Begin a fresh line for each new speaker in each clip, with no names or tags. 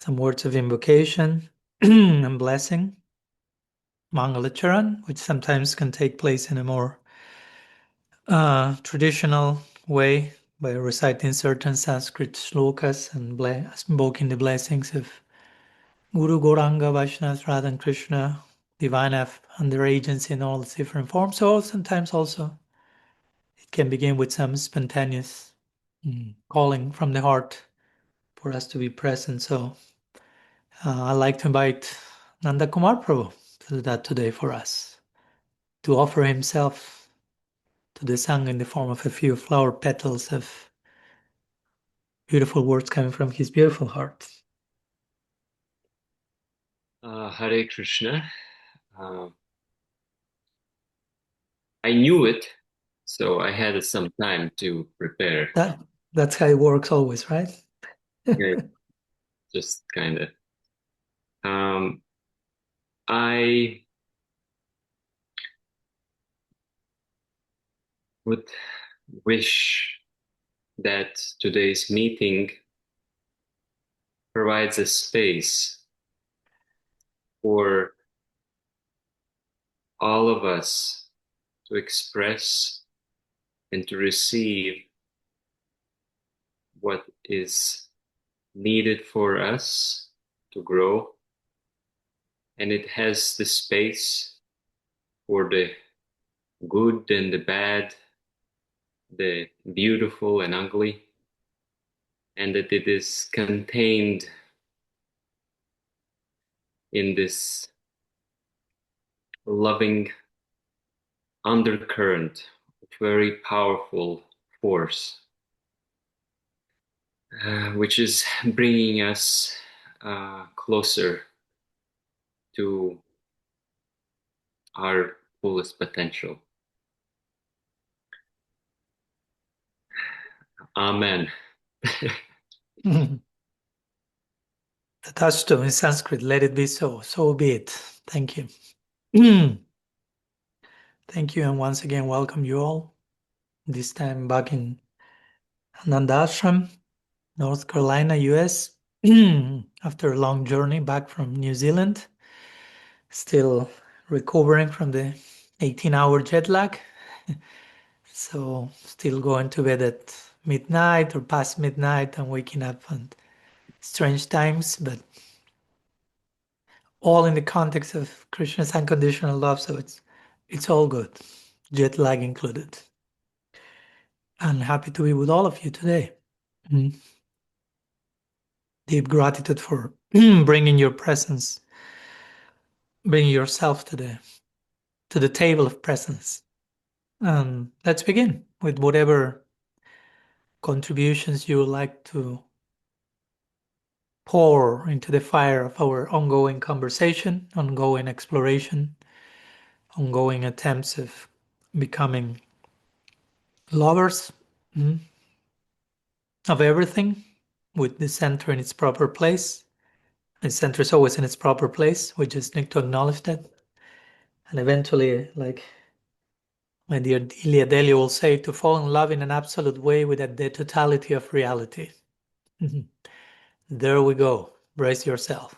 some words of invocation and blessing, Mangalacharan, which sometimes can take place in a more traditional way by reciting certain Sanskrit shlokas and invoking the blessings of Guru Gauranga, Vaishnavas, Radha and Krishna, divine F, and their agency in all its different forms. So sometimes also it can begin with some spontaneous calling from the heart for us to be present. So I'd like to invite Nanda Kumar Prabhu to do that today for us, to offer himself to the Sangha in the form of a few flower petals of beautiful words coming from his beautiful heart.
Hare Krishna. I knew it, so I had some time to prepare.
That's how it works always, right?
Yeah, just kind of. I would wish that today's meeting provides a space for all of us to express and to receive what is needed for us to grow. And it has the space for the good and the bad, the beautiful and ugly, and that it is contained in this loving undercurrent of very powerful force, which is bringing us closer to our fullest potential. Amen.
Tatashtu in Sanskrit, let it be so. So be it. Thank you. Thank you, and once again, welcome you all. This time back in Anandashram, North Carolina, US. After a long journey back from New Zealand. Still recovering from the 18-hour jet lag. So still going to bed at midnight or past midnight and waking up at strange times, but all in the context of Krishna's unconditional love, so it's all good, jet lag included. And happy to be with all of you today. Deep gratitude for bringing your presence, bringing yourself to the table of presence. Let's begin with whatever contributions you would like to pour into the fire of our ongoing conversation, ongoing exploration, ongoing attempts of becoming lovers of everything, with the center in its proper place. The center is always in its proper place. We just need to acknowledge that. And eventually, like my dear Delia Delia will say, to fall in love in an absolute way with the totality of reality. There we go. Brace yourself.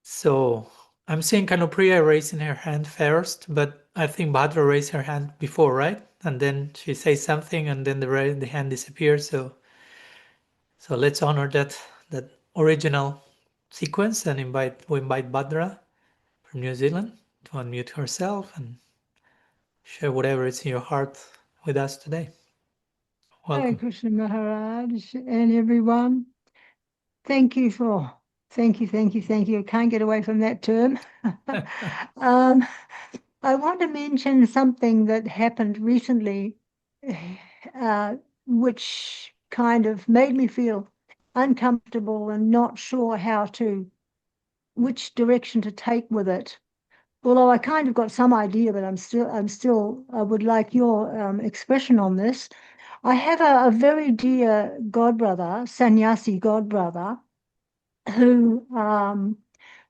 So I'm seeing Kanupriya raising her hand first, but I think Bhadra raised her hand before, right? And then she says something, and then the hand disappears. So let's honor that original sequence and we invite Bhadra from New Zealand to unmute herself and share whatever is in your heart with us today. Welcome.
Hare Krishna Maharaj and everyone. Thank you. I can't get away from that term. I want to mention something that happened recently, which kind of made me feel uncomfortable and not sure which direction to take with it. Although I kind of got some idea, but I would like your expression on this. I have a very dear godbrother, sannyasi godbrother, who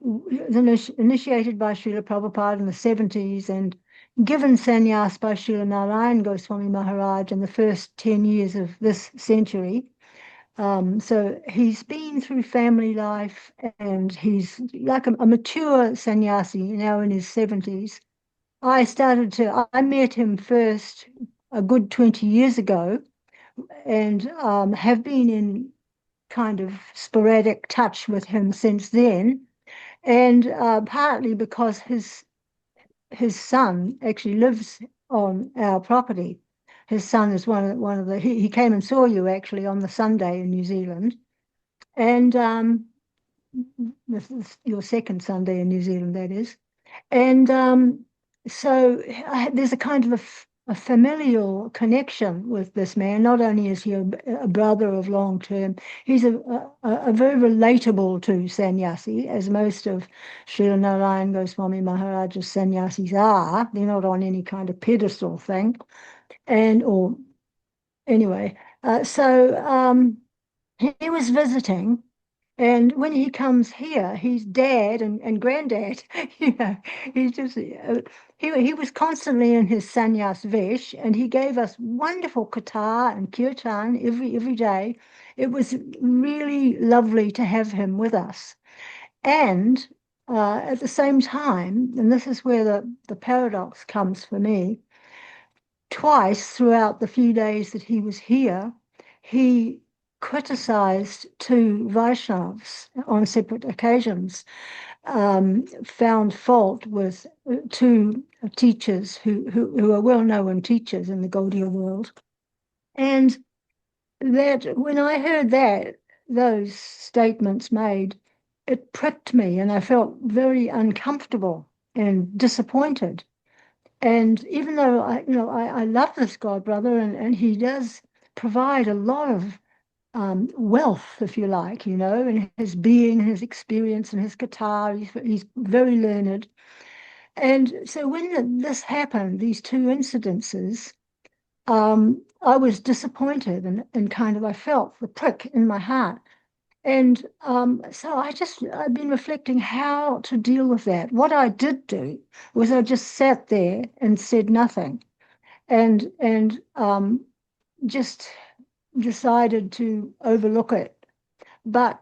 was initiated by Srila Prabhupada in the 70s and given sannyas by Srila Narayan Goswami Maharaj in the first 10 years of this century. So he's been through family life, and he's like a mature sannyasi now in his 70s. I met him first a good 20 years ago, and have been in kind of sporadic touch with him since then. And partly because his son actually lives on our property. His son is one of the he came and saw you actually on the Sunday in New Zealand, and this is your second Sunday in New Zealand, that is. And so there's a kind of a familial connection with this man. Not only is he a brother of long term, he's a very relatable to sannyasi, as most of Srila Narayan Goswami Maharaj's sannyasis are. They're not on any kind of pedestal thing. Or anyway, so he was visiting. And when he comes here, he's dad and granddad. You know, he's just he was constantly in his sannyas vesh, and he gave us wonderful katha and kirtan every day. It was really lovely to have him with us. And at the same time, and this is where the paradox comes for me, twice throughout the few days that he was here, he criticized two Vaishnavas on separate occasions, found fault with two teachers who are well-known teachers in the Gaudiya world. And that when I heard those statements made, it pricked me, and I felt very uncomfortable and disappointed. And even though I love this god brother, and he does provide a lot of wealth, if you like, in his being, his experience, and his guitar. He's very learned. And so when this happened, these two incidences, I was disappointed, and kind of I felt the prick in my heart. And so I've been reflecting how to deal with that. What I did do was I just sat there and said nothing, and just decided to overlook it. But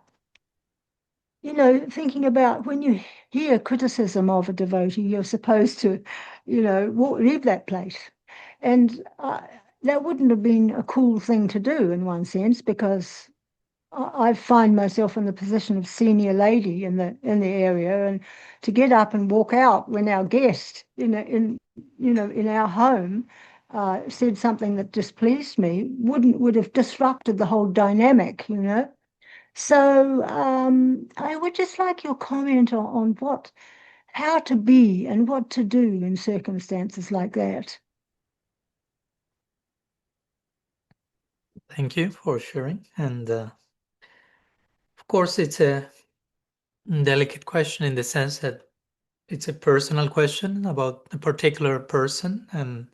thinking about when you hear criticism of a devotee, you're supposed to, leave that place. And that wouldn't have been a cool thing to do in one sense, because I find myself in the position of senior lady in the area, and to get up and walk out when our guest in our home said something that displeased me would have disrupted the whole dynamic. So I would just like your comment on how to be and what to do in circumstances like that.
Thank you for sharing. And of course, it's a delicate question in the sense that it's a personal question about a particular person, and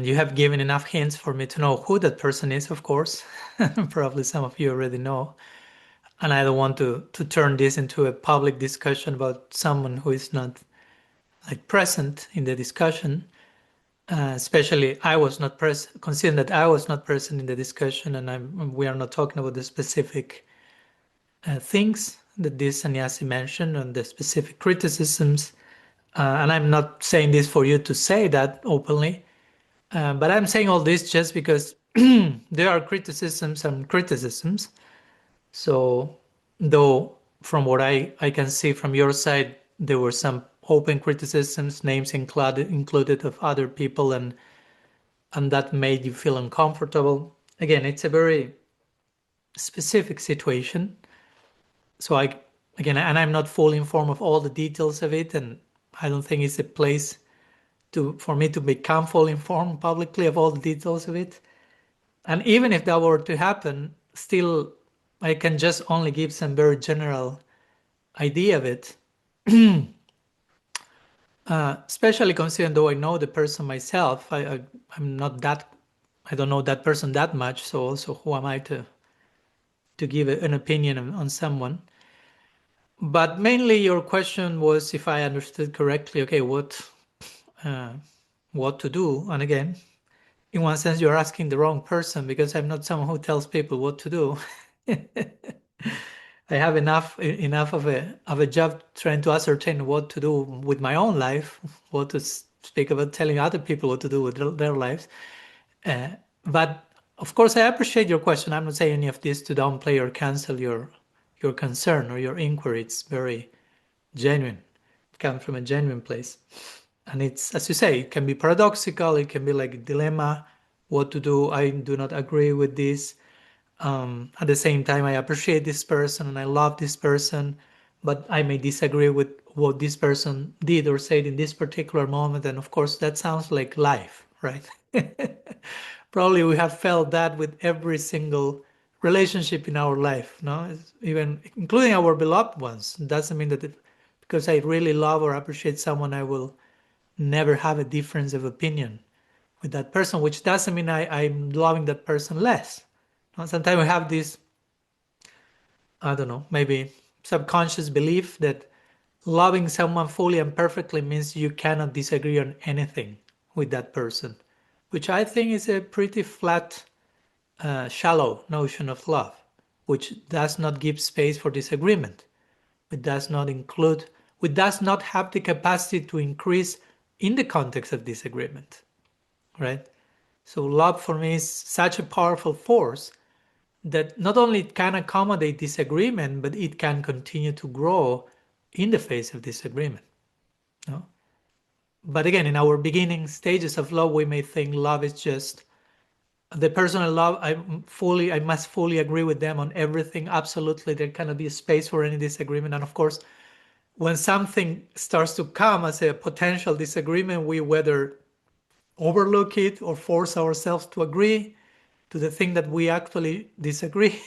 you have given enough hints for me to know who that person is, of course. Probably some of you already know. And I don't want to turn this into a public discussion about someone who is not present in the discussion. Especially, I was not present. Consider that I was not present in the discussion, and we are not talking about the specific things that this sannyasi mentioned and the specific criticisms. And I'm not saying this for you to say that openly, but I'm saying all this just because there are criticisms and criticisms. So, though from what I can see from your side, there were some open criticisms, names included of other people, and that made you feel uncomfortable. Again, it's a very specific situation. So I'm not fully informed of all the details of it, and I don't think it's a place for me to become fully informed publicly of all the details of it. And even if that were to happen, still I can just only give some very general idea of it. Especially considering though I know the person myself, I'm not that, I don't know that person that much. So also, who am I to give an opinion on someone? But mainly, your question was, if I understood correctly, okay, what to do? And again, in one sense, you're asking the wrong person, because I'm not someone who tells people what to do. I have enough of a job trying to ascertain what to do with my own life, what to speak about telling other people what to do with their lives. But of course, I appreciate your question. I'm not saying any of this to downplay or cancel your concern or your inquiry. It's very genuine. It comes from a genuine place. And it's, as you say, it can be paradoxical. It can be like a dilemma, what to do. I do not agree with this. At the same time, I appreciate this person and I love this person, but I may disagree with what this person did or said in this particular moment. And of course, that sounds like life, right? Probably we have felt that with every single relationship in our life, no? Even including our beloved ones. It doesn't mean that because I really love or appreciate someone, I will never have a difference of opinion with that person, which doesn't mean I'm loving that person less. Sometimes we have this, I don't know, maybe subconscious belief that loving someone fully and perfectly means you cannot disagree on anything with that person, which I think is a pretty flat, shallow notion of love, which does not give space for disagreement. It does not include, it does not have the capacity to increase in the context of disagreement, right? So love for me is such a powerful force that not only it can accommodate disagreement, but it can continue to grow in the face of disagreement. No? But again, in our beginning stages of love, we may think love is just the person I love. I must fully agree with them on everything. Absolutely, there cannot be a space for any disagreement. And of course, when something starts to come as a potential disagreement, we whether overlook it or force ourselves to agree to the thing that we actually disagree.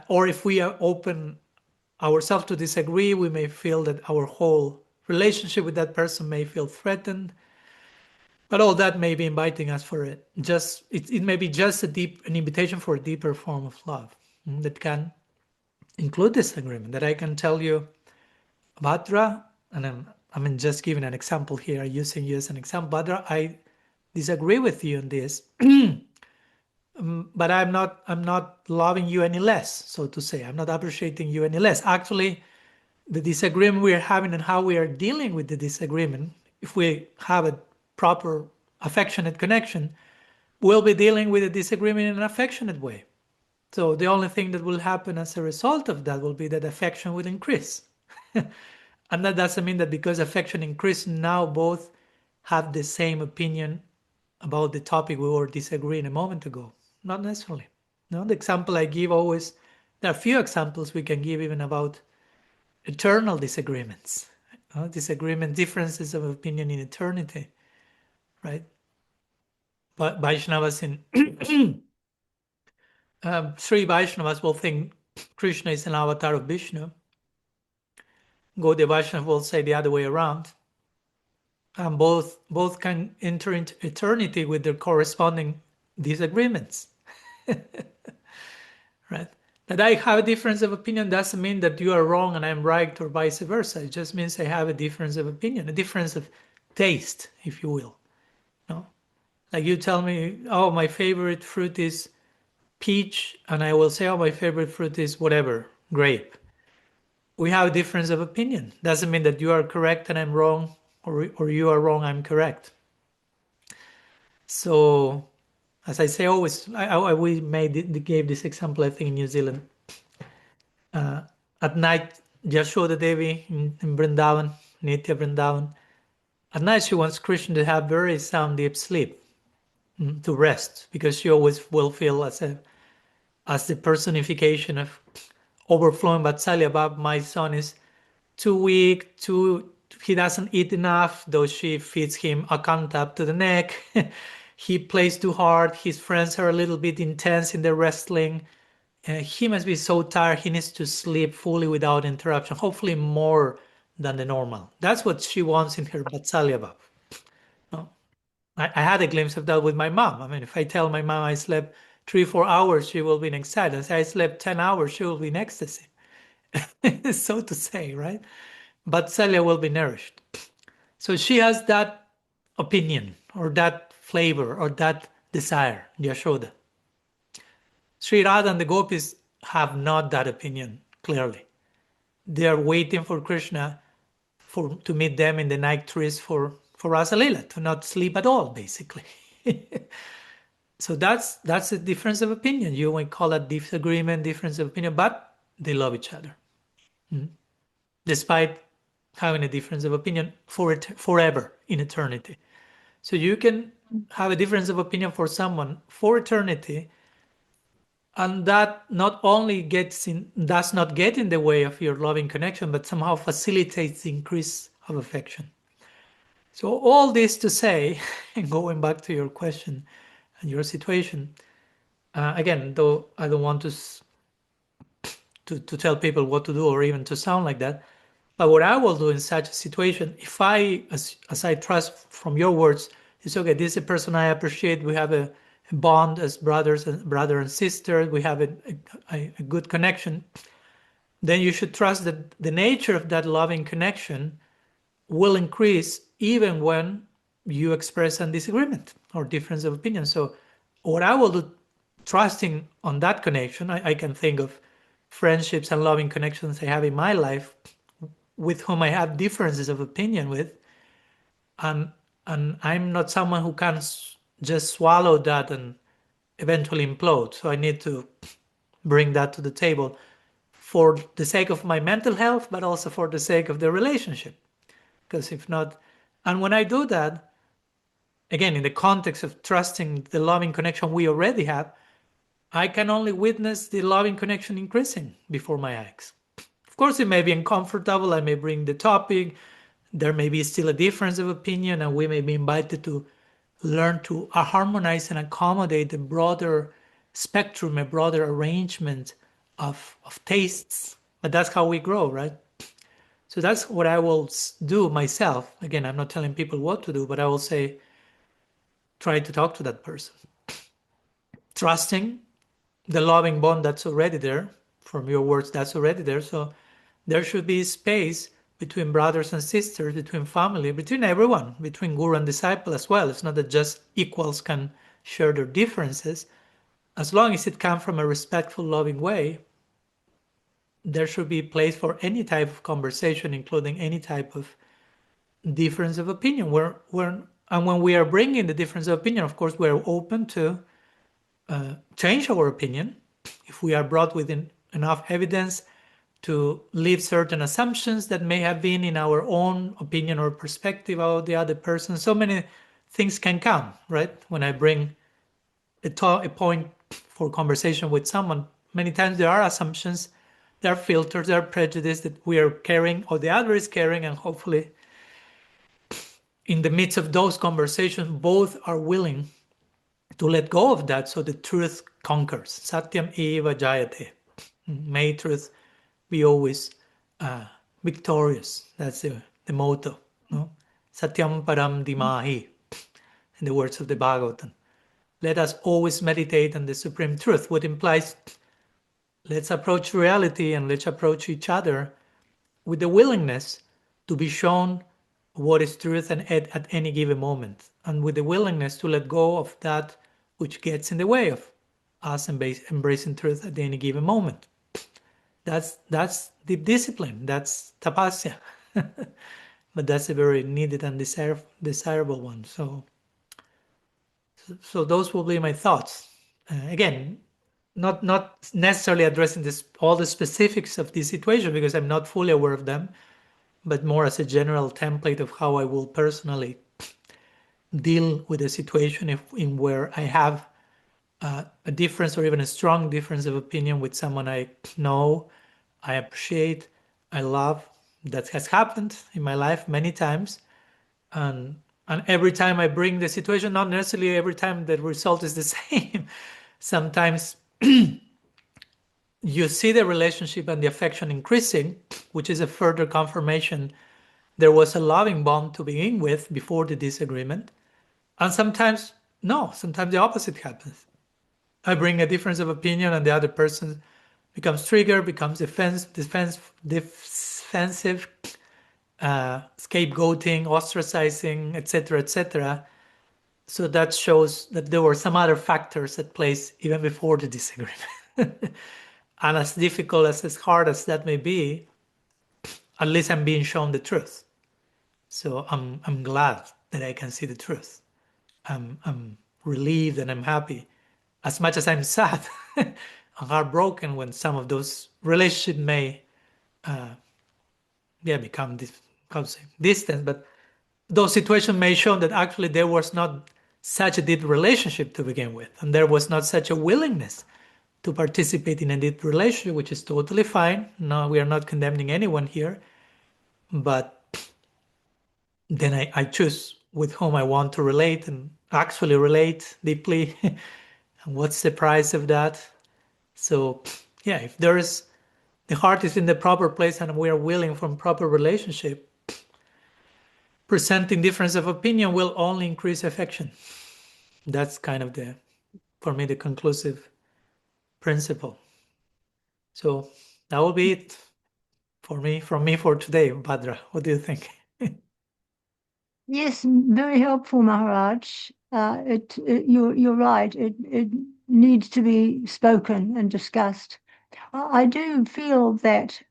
Or if we are open ourselves to disagree, we may feel that our whole relationship with that person may feel threatened. But all that may be inviting us for it. It may be just an invitation for a deeper form of love that can include disagreement. That I can tell you, Bhadra, and I'm just giving an example here, using you as an example. Bhadra, I disagree with you on this, but I'm not loving you any less, so to say. I'm not appreciating you any less. Actually, the disagreement we are having and how we are dealing with the disagreement, if we have a proper affectionate connection, we'll be dealing with the disagreement in an affectionate way. So the only thing that will happen as a result of that will be that affection will increase. And that doesn't mean that because affection increased, now both have the same opinion about the topic we were disagreeing a moment ago. Not necessarily. No, the example I give always, there are few examples we can give even about eternal disagreements. Differences of opinion in eternity, right? But Vaishnavas three Vaishnavas will think Krishna is an avatar of Vishnu. Gaudiya Vaishnava will say the other way around. And both can enter into eternity with their corresponding disagreements. Right? That I have a difference of opinion doesn't mean that you are wrong and I'm right, or vice versa. It just means I have a difference of opinion, a difference of taste, if you will. No? Like you tell me, oh, my favorite fruit is peach, and I will say, oh, my favorite fruit is whatever, grape. We have a difference of opinion. Doesn't mean that you are correct and I'm wrong, or you are wrong, I'm correct. So, as I say always, we gave this example, I think, in New Zealand. At night, Yashoda Devi in Vrindavan, Nitya Vrindavan, at night she wants Krishna to have very sound, deep sleep, to rest, because she always will feel as the personification of overflowing Vatsalya. But my son is too weak, he doesn't eat enough, though she feeds him a count up to the neck. He plays too hard, his friends are a little bit intense in their wrestling. He must be so tired, he needs to sleep fully without interruption, hopefully more than the normal. That's what she wants in her Vatsalya Bhav. No? I had a glimpse of that with my mom. I mean, if I tell my mom I slept 3-4 hours, she will be in anxiety. If I slept 10 hours, she will be in ecstasy. So to say, right? But Celia will be nourished. So she has that opinion or that flavor or that desire, Yashoda. Sri Radha and the gopis have not that opinion, clearly. They are waiting for Krishna to meet them in the night trees for Rasa Leela, to not sleep at all, basically. So that's a difference of opinion. You might call it disagreement, difference of opinion, but they love each other. Despite having a difference of opinion forever in eternity. So you can have a difference of opinion for someone for eternity, and that not only does not get in the way of your loving connection, but somehow facilitates the increase of affection. So all this to say, and going back to your question and your situation, again, though I don't want to tell people what to do or even to sound like that, but what I will do in such a situation, if I, as I trust from your words, is okay, this is a person I appreciate, we have a bond as brother and sister, we have a good connection, then you should trust that the nature of that loving connection will increase even when you express a disagreement or difference of opinion. So what I will do, trusting on that connection, I can think of friendships and loving connections I have in my life with whom I have differences of opinion with, and I'm not someone who can just swallow that and eventually implode. So I need to bring that to the table for the sake of my mental health, but also for the sake of the relationship. Because if not, and when I do that, again, in the context of trusting the loving connection we already have, I can only witness the loving connection increasing before my eyes. Of course, it may be uncomfortable. I may bring the topic. There may be still a difference of opinion, and we may be invited to learn to harmonize and accommodate a broader spectrum, a broader arrangement of tastes. But that's how we grow, right? So that's what I will do myself. Again, I'm not telling people what to do, but I will say, try to talk to that person. Trusting the loving bond that's already there. From your words, that's already there. So there should be space between brothers and sisters, between family, between everyone, between guru and disciple as well. It's not that just equals can share their differences. As long as it comes from a respectful, loving way, there should be place for any type of conversation, including any type of difference of opinion. And when we are bringing the difference of opinion, of course, we're open to change our opinion if we are brought within enough evidence to leave certain assumptions that may have been in our own opinion or perspective of the other person. So many things can come, right? When I bring a point for conversation with someone, many times there are assumptions, there are filters, there are prejudices that we are carrying or the other is carrying, and hopefully in the midst of those conversations, both are willing to let go of that so the truth conquers. Satyam eva jayate. May truth be always victorious. That's the motto. No? Satyam param dimahi, in the words of the Bhagavatam. Let us always meditate on the supreme truth, what implies let's approach reality and let's approach each other with the willingness to be shown what is truth and at any given moment, and with the willingness to let go of that which gets in the way of us embracing truth at any given moment. That's deep discipline. That's tapasya. But that's a very needed and desirable one. So those will be my thoughts. Again, not necessarily addressing all the specifics of this situation because I'm not fully aware of them, but more as a general template of how I will personally deal with a situation in where I have a difference or even a strong difference of opinion with someone I know, I appreciate, I love. That has happened in my life many times. And every time I bring the situation, not necessarily every time the result is the same. Sometimes you see the relationship and the affection increasing, which is a further confirmation there was a loving bond to begin with before the disagreement. And sometimes, no, sometimes the opposite happens. I bring a difference of opinion and the other person becomes triggered, becomes defensive, scapegoating, ostracizing, etc., etc. So that shows that there were some other factors at place even before the disagreement. And as difficult as hard as that may be, at least I'm being shown the truth. So I'm glad that I can see the truth. I'm relieved and I'm happy. As much as I'm sad and heartbroken when some of those relationships may become distant, but those situations may show that actually there was not such a deep relationship to begin with, and there was not such a willingness to participate in a deep relationship, which is totally fine. No, we are not condemning anyone here, but then I choose with whom I want to relate and actually relate deeply. And what's the price of that? So, yeah, if there is the heart is in the proper place and we are willing for proper relationship, presenting difference of opinion will only increase affection. That's kind of for me, the conclusive principle. So that will be it from me for today, Bhadra. What do you think?
Yes, very helpful, Maharaj. You're right. It needs to be spoken and discussed. I do feel that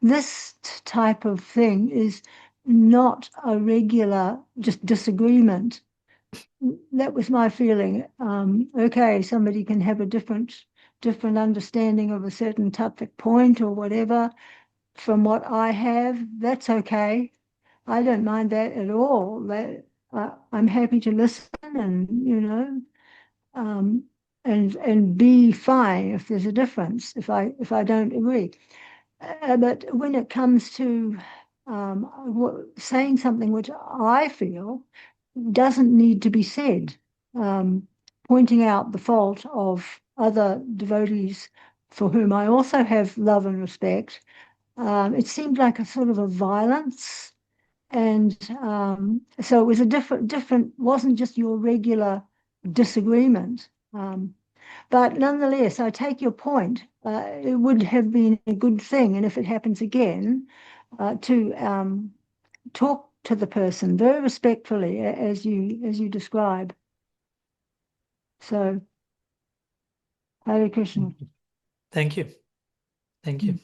this type of thing is not a regular just disagreement. That was my feeling. Okay, somebody can have a different understanding of a certain topic point or whatever from what I have. That's okay. I don't mind that at all. I'm happy to listen and and be fine if there's a difference, if I don't agree. But when it comes to saying something which I feel doesn't need to be said, pointing out the fault of other devotees for whom I also have love and respect, it seemed like a sort of a violence. And so it was a different, wasn't just your regular disagreement. But nonetheless, I take your point. It would have been a good thing, and if it happens again, to talk to the person very respectfully, as you describe. So, Hare Krishna.
Thank you. Thank you.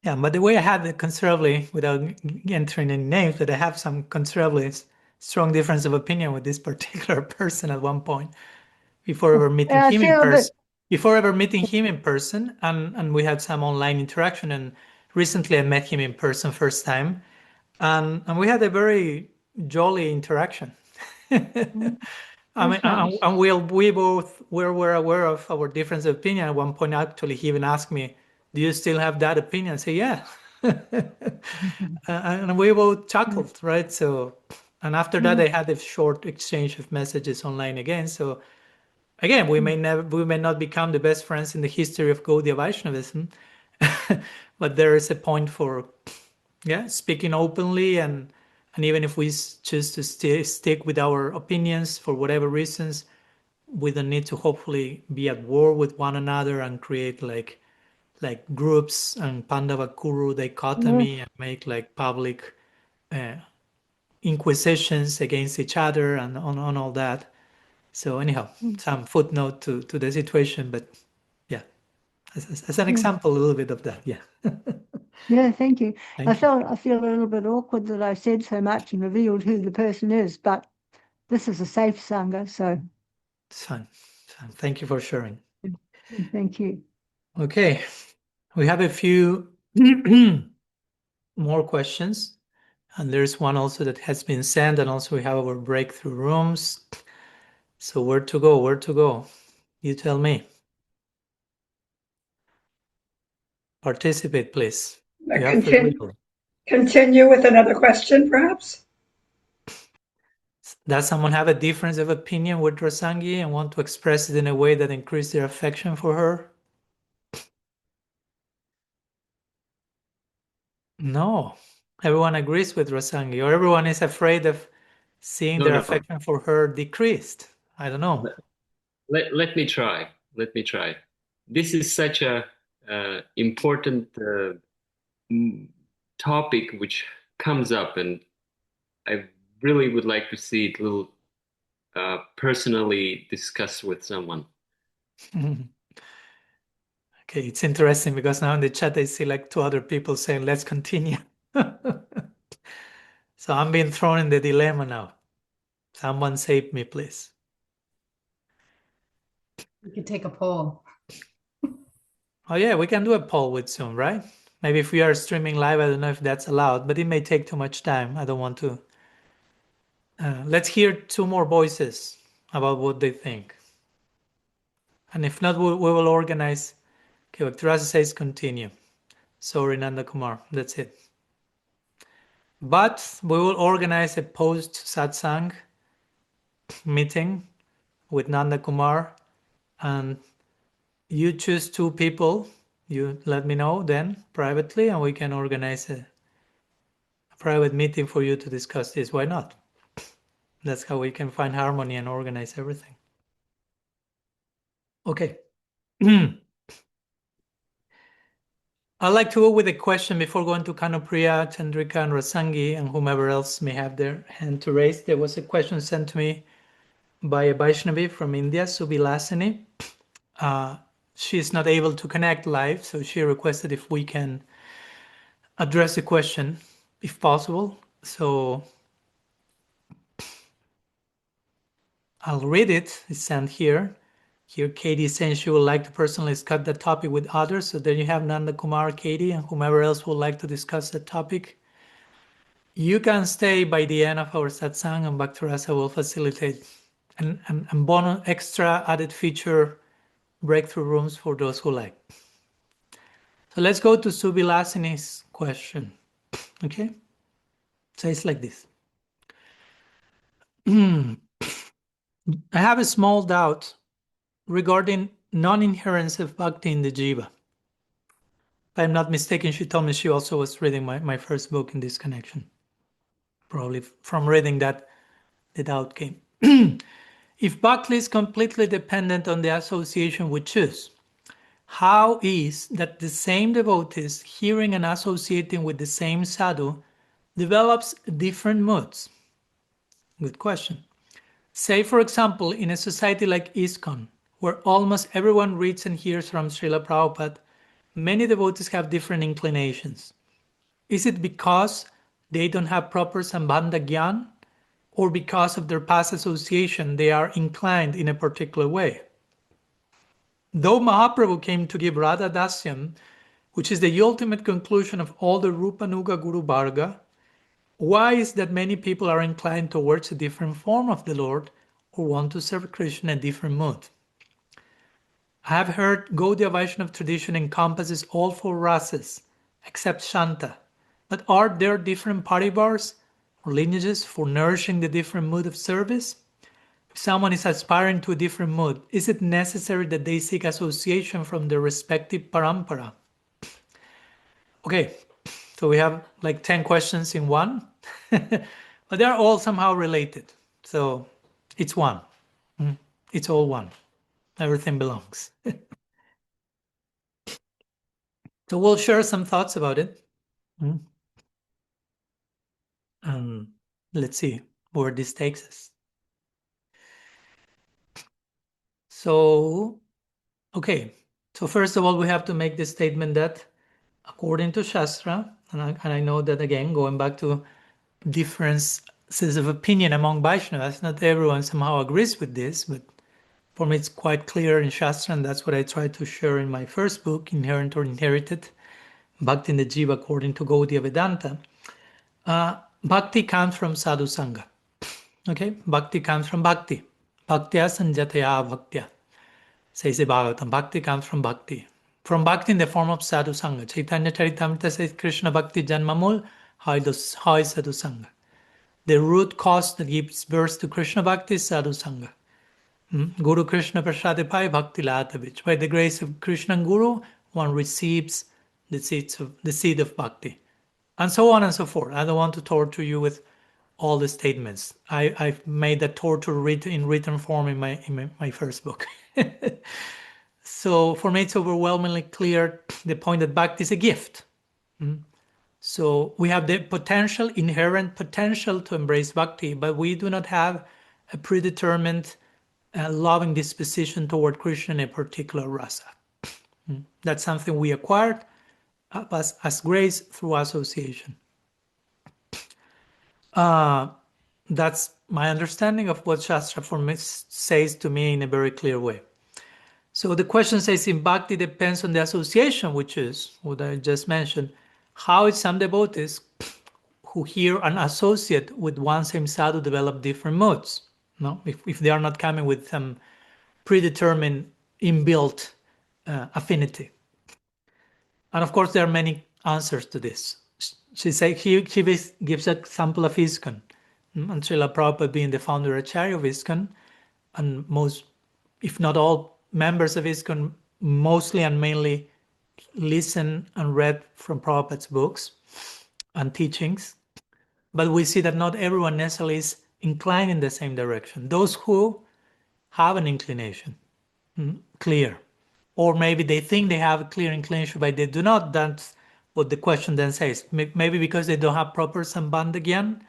Yeah, but the way I had it considerably, without entering any names, that I have some considerably strong difference of opinion with this particular person at one point before ever meeting
I
him in
feel a
person.
bit.
Before ever meeting him in person, and we had some online interaction. And recently, I met him in person first time, and we had a very jolly interaction. I mean,
That's nice.
and we both were aware of our difference of opinion. At one point, actually, he even asked me, "Do you still have that opinion?" I say, "Yeah," and we both chuckled, right? So, and after that, I had a short exchange of messages online again. So, again, we may not become the best friends in the history of Gaudiya Vaishnavism, but there is a point for speaking openly, and even if we choose to stick with our opinions for whatever reasons, we don't need to hopefully be at war with one another and create like groups and Pandava Kuru dichotomy and make like public inquisitions against each other and on all that. So anyhow, some footnote to the situation, but yeah, as an example, a little bit of that. Yeah.
Yeah, thank you.
Thank you.
I feel a little bit awkward that I said so much and revealed who the person is, but this is a safe sangha, so
It's fine. Thank you for sharing.
thank you.
Okay, we have a few more questions, and there's one also that has been sent, and also we have our breakthrough rooms. So where to go? Where to go? You tell me. Participate, please. You have free will.
Continue with another question, perhaps?
Does someone have a difference of opinion with Rasangi and want to express it in a way that increases their affection for her? No. Everyone agrees with Rasangi, or everyone is afraid of seeing
No,
their
no.
affection for her decreased. I don't know.
Let me try. Let me try. This is such a important topic which comes up, and I really would like to see it a little personally discussed with someone.
Okay, it's interesting because now in the chat I see like 2 other people saying, let's continue. So I'm being thrown in the dilemma now. Someone save me, please.
We could take a poll.
Oh yeah, we can do a poll with Zoom, right? Maybe if we are streaming live, I don't know if that's allowed, but it may take too much time. I don't want to. Let's hear 2 more voices about what they think. And if not, we will organize. Okay, what Teresa says continue. Sorry, Nanda Kumar, that's it. But we will organize a post-satsang meeting with Nanda Kumar, and you choose 2 people. You let me know then privately, and we can organize a private meeting for you to discuss this. Why not? That's how we can find harmony and organize everything. Okay. I'd like to go with a question before going to Kanopriya, Candrika, and Rasangi, and whomever else may have their hand to raise. There was a question sent to me by a Vaishnavi from India, Subilasini. She is not able to connect live, so she requested if we can address the question, if possible. So I'll read it. It's sent here. Here, Katie is saying she would like to personally discuss the topic with others. So then you have Nanda Kumar, Katie, and whomever else would like to discuss the topic. You can stay by the end of our satsang, and Bhaktarasa will facilitate and bonus extra added feature breakthrough rooms for those who like. So let's go to Subilasini's question. Okay? So it's like this. I have a small doubt regarding non-inherence of bhakti in the jiva. If I'm not mistaken, she told me she also was reading my first book in this connection. Probably from reading that, the doubt came. If bhakti is completely dependent on the association we choose, how is that the same devotees hearing and associating with the same sadhu develops different moods? Good question. Say, for example, in a society like ISKCON, where almost everyone reads and hears from Srila Prabhupada, many devotees have different inclinations. Is it because they don't have proper Sambandha Gyan, or because of their past association they are inclined in a particular way? Though Mahaprabhu came to give Radha-dasyam, which is the ultimate conclusion of all the Rupanuga Guru Varga, why is that many people are inclined towards a different form of the Lord or want to serve Krishna in a different mood? I have heard Gaudiya Vaishnava tradition encompasses all 4 rasas except Shanta, but are there different paribars or lineages for nourishing the different mood of service? If someone is aspiring to a different mood, is it necessary that they seek association from their respective parampara? Okay, so we have like 10 questions in one, but they're all somehow related. So it's one. It's all one. Everything belongs. So we'll share some thoughts about it. Let's see where this takes us. So, okay. So first of all, we have to make the statement that according to Shastra, and I know that again, going back to differences of opinion among Vaishnavas, not everyone somehow agrees with this, but for me it's quite clear in Shastra, and that's what I tried to share in my first book, Inherent or Inherited, Bhakti in the Jiva according to Gaudiya Vedanta. Bhakti comes from sadhu sangha. Okay, Bhakti comes from Bhakti. Bhaktya sanjataya bhaktya. Says the Bhagavatam. Bhakti comes from Bhakti. From Bhakti in the form of sadhu sangha. Chaitanya Charitamrita says Krishna-bhakti janmamul hai sadhu sangha. The root cause that gives birth to Krishna-bhakti is sadhu sangha. Guru Krishna Prasadepai Bhakti Latavich. By the grace of Krishna and Guru, one receives the seed of bhakti. And so on and so forth. I don't want to torture you with all the statements. I've made that torture in written form in my first book. So for me, it's overwhelmingly clear the point that bhakti is a gift. So we have the potential, inherent potential to embrace bhakti, but we do not have a predetermined loving disposition toward Krishna in a particular rasa. That's something we acquired as grace through association. That's my understanding of what Shastra for me says to me in a very clear way. So the question says, in bhakti depends on the association, which is what I just mentioned. How some devotees who hear and associate with one same sadhu develop different moods? No, if they are not coming with some predetermined inbuilt affinity. And of course, there are many answers to this. She gives an example of ISKCON, and Srila Prabhupada being the founder Acharya of ISKCON, and most, if not all, members of ISKCON mostly and mainly listen and read from Prabhupada's books and teachings. But we see that not everyone necessarily is inclined in the same direction. Those who have an inclination, clear, or maybe they think they have a clear inclination, but they do not. That's what the question then says. Maybe because they don't have proper sambandha,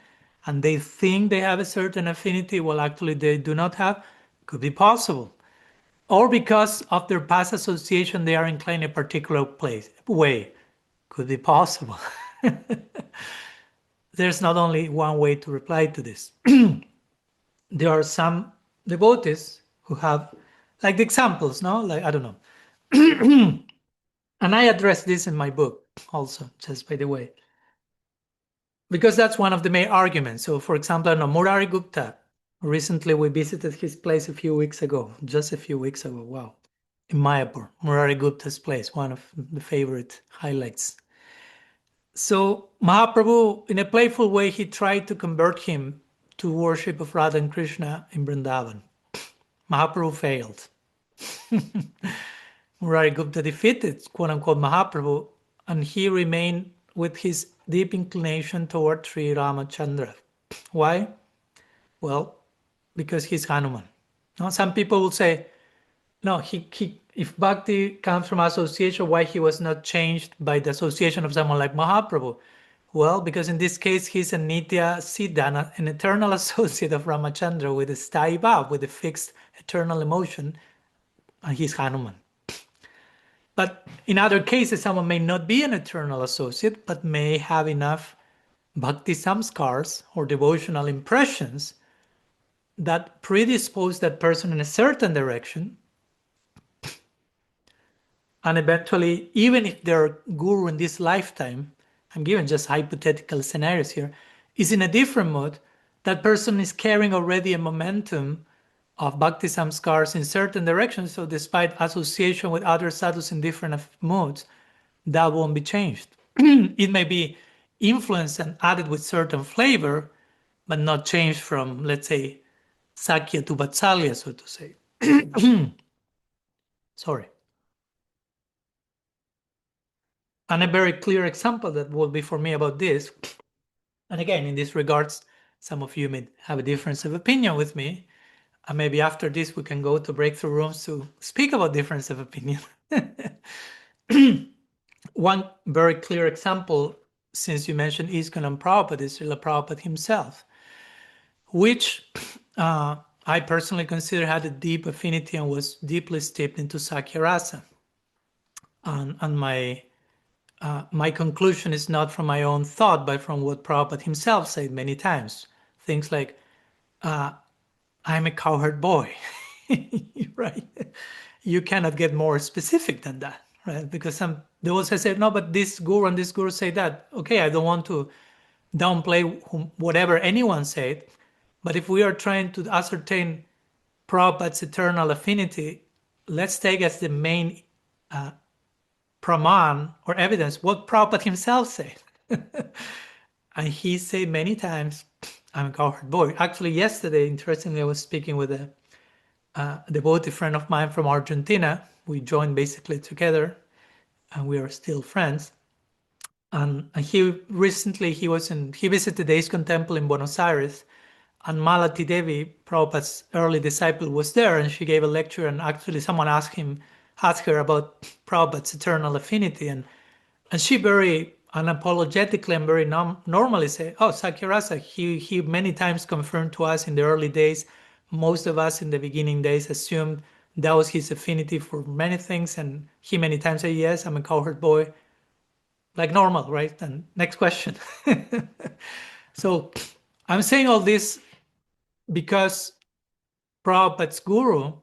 and they think they have a certain affinity, well, actually they do not have. Could be possible. Or because of their past association, they are inclined in a particular way. Could be possible. There's not only one way to reply to this. There are some devotees who have, like the examples, no? Like, I don't know. And I address this in my book also, just by the way. Because that's one of the main arguments. So, for example, I know Murari Gupta. Recently, we visited his place a few weeks ago, just a few weeks ago. Wow. In Mayapur, Murari Gupta's place, one of the favorite highlights. So Mahaprabhu, in a playful way, he tried to convert him to worship of Radha and Krishna in Vrindavan. Mahaprabhu failed. Murari Gupta defeated, quote-unquote, Mahaprabhu, and he remained with his deep inclination toward Sri Ramachandra. Why? Well, because he's Hanuman. Now, some people will say, no, if bhakti comes from association, why he was not changed by the association of someone like Mahaprabhu? Well, because in this case, he's a Nitya Siddha, an eternal associate of Ramachandra with a sthayi bhav, with a fixed eternal emotion, and he's Hanuman. But in other cases, someone may not be an eternal associate, but may have enough bhakti samskars or devotional impressions that predispose that person in a certain direction. And eventually, even if their guru in this lifetime, I'm giving just hypothetical scenarios here, is in a different mood, that person is carrying already a momentum of bhakti samskars in certain directions. So despite association with other sadhus in different moods, that won't be changed. It may be influenced and added with certain flavor, but not changed from, let's say, Sakya to Vatsalya, so to say. Sorry. And a very clear example that will be for me about this, and again, in this regards, some of you may have a difference of opinion with me, and maybe after this we can go to breakthrough rooms to speak about difference of opinion. One very clear example, since you mentioned ISKCON and Prabhupada, is Srila Prabhupada himself, which I personally consider had a deep affinity and was deeply steeped into Sakya Rasa. And my conclusion is not from my own thought, but from what Prabhupada himself said many times. Things like, I'm a cowherd boy, right? You cannot get more specific than that, right? Because some devotees say, no, but this guru and this guru say that. Okay, I don't want to downplay whatever anyone said, but if we are trying to ascertain Prabhupada's eternal affinity, let's take as the main praman or evidence what Prabhupada himself said. And he said many times, I'm a cowherd boy. Actually, yesterday, interestingly, I was speaking with a devotee friend of mine from Argentina. We joined basically together, and we are still friends. And he visited the ISKCON temple in Buenos Aires, and Malati Devi, Prabhupada's early disciple, was there, and she gave a lecture, and actually someone asked her about Prabhupada's eternal affinity, and she very unapologetically and very normally say, oh, Sakyarasa, he many times confirmed to us in the early days. Most of us in the beginning days assumed that was his affinity for many things, and he many times said, yes, I'm a cowherd boy. Like normal, right? And next question. So I'm saying all this because Prabhupada's guru,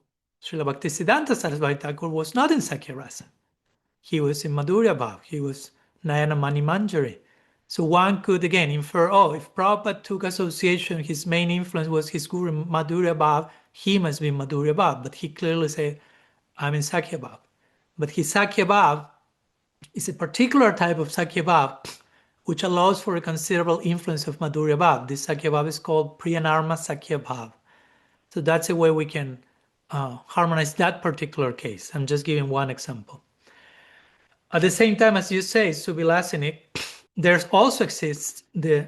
Srila Bhaktisiddhanta Sarasvati Thakur, was not in Sakyarasa. He was in Madhurya Bhav. He was Nayana Mani Manjari. So one could again infer, oh, if Prabhupada took association, his main influence was his guru Madhurya Bhav, he must be Madhurya Bhav. But he clearly said, I'm in Sakya Bhav. But his Sakya Bhav is a particular type of Sakya Bhav which allows for a considerable influence of Madhurya Bhav. This Sakya Bhav is called Priyanarma Sakya Bhav. So that's a way we can harmonize that particular case. I'm just giving one example. At the same time, as you say, Subilasini, there's also exists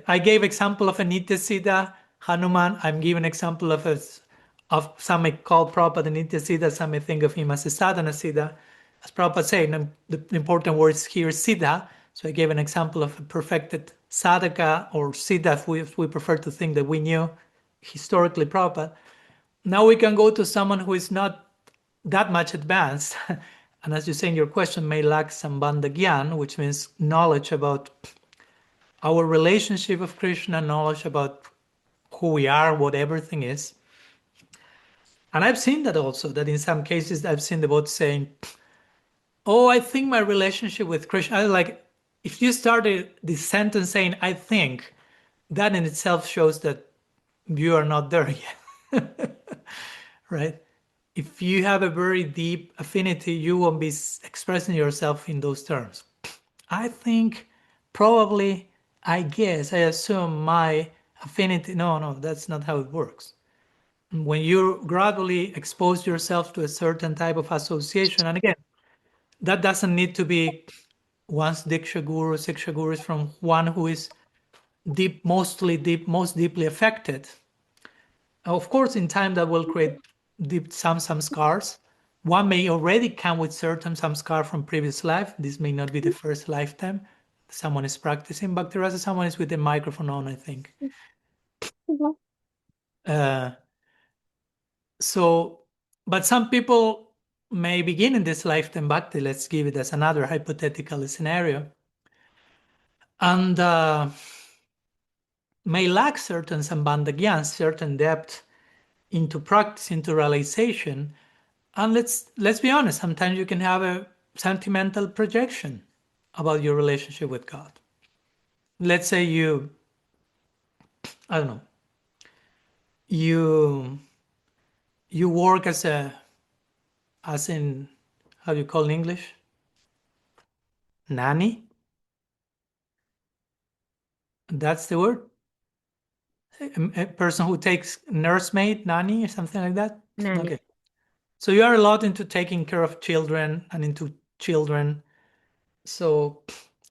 I gave example of a Nitya Siddha Hanuman. I'm giving example of some may call Prabhupada Nitya Siddha, some may think of him as a sadhana Siddha. As Prabhupada said, the important word here is Siddha. So I gave an example of a perfected sadhaka or Siddha, if we prefer to think that we knew historically Prabhupada. Now we can go to someone who is not that much advanced, and as you say in your question, may lack sambandha gyan, which means knowledge about our relationship with Krishna, knowledge about who we are, what everything is. And I've seen that also, that in some cases I've seen the devotees saying, oh, I think my relationship with Krishna, like, if you started this sentence saying, I think, that in itself shows that you are not there yet, right? If you have a very deep affinity, you won't be expressing yourself in those terms. I think, probably, I guess, I assume my affinity. No, that's not how it works. When you gradually expose yourself to a certain type of association, and again, that doesn't need to be one's Diksha Guru, Siksha Guru is from one who is most deeply affected. Of course, in time that will create some scars. One may already come with some samskar from previous life. This may not be the first lifetime. Someone is practicing Bhakti-rasa, someone is with the microphone on, I think. But some people may begin in this lifetime Bhakti, let's give it as another hypothetical scenario, and may lack certain sambandha gyan, certain depth into practice, into realization. And let's be honest, sometimes you can have a sentimental projection about your relationship with God. Let's say you work as in, how do you call in English? Nanny? That's the word? A person who takes nursemaid, nanny, or something like that?
Nanny.
Okay. So you are a lot into taking care of children and into children, so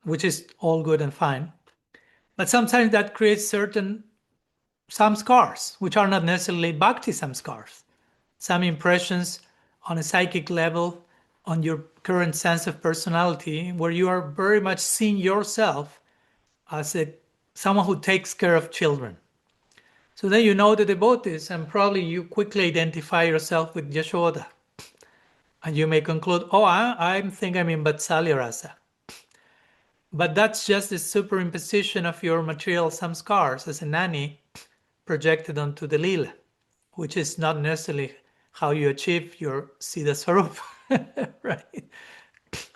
which is all good and fine. But sometimes that creates some scars, which are not necessarily bhakti samskars, some impressions on a psychic level, on your current sense of personality, where you are very much seeing yourself as someone who takes care of children. So then you know the devotees, and probably you quickly identify yourself with Yashoda. And you may conclude, oh, I think I'm in Vatsalya Rasa. But that's just the superimposition of your material samskars as a nanny projected onto the lila, which is not necessarily how you achieve your Siddha Swarup, right?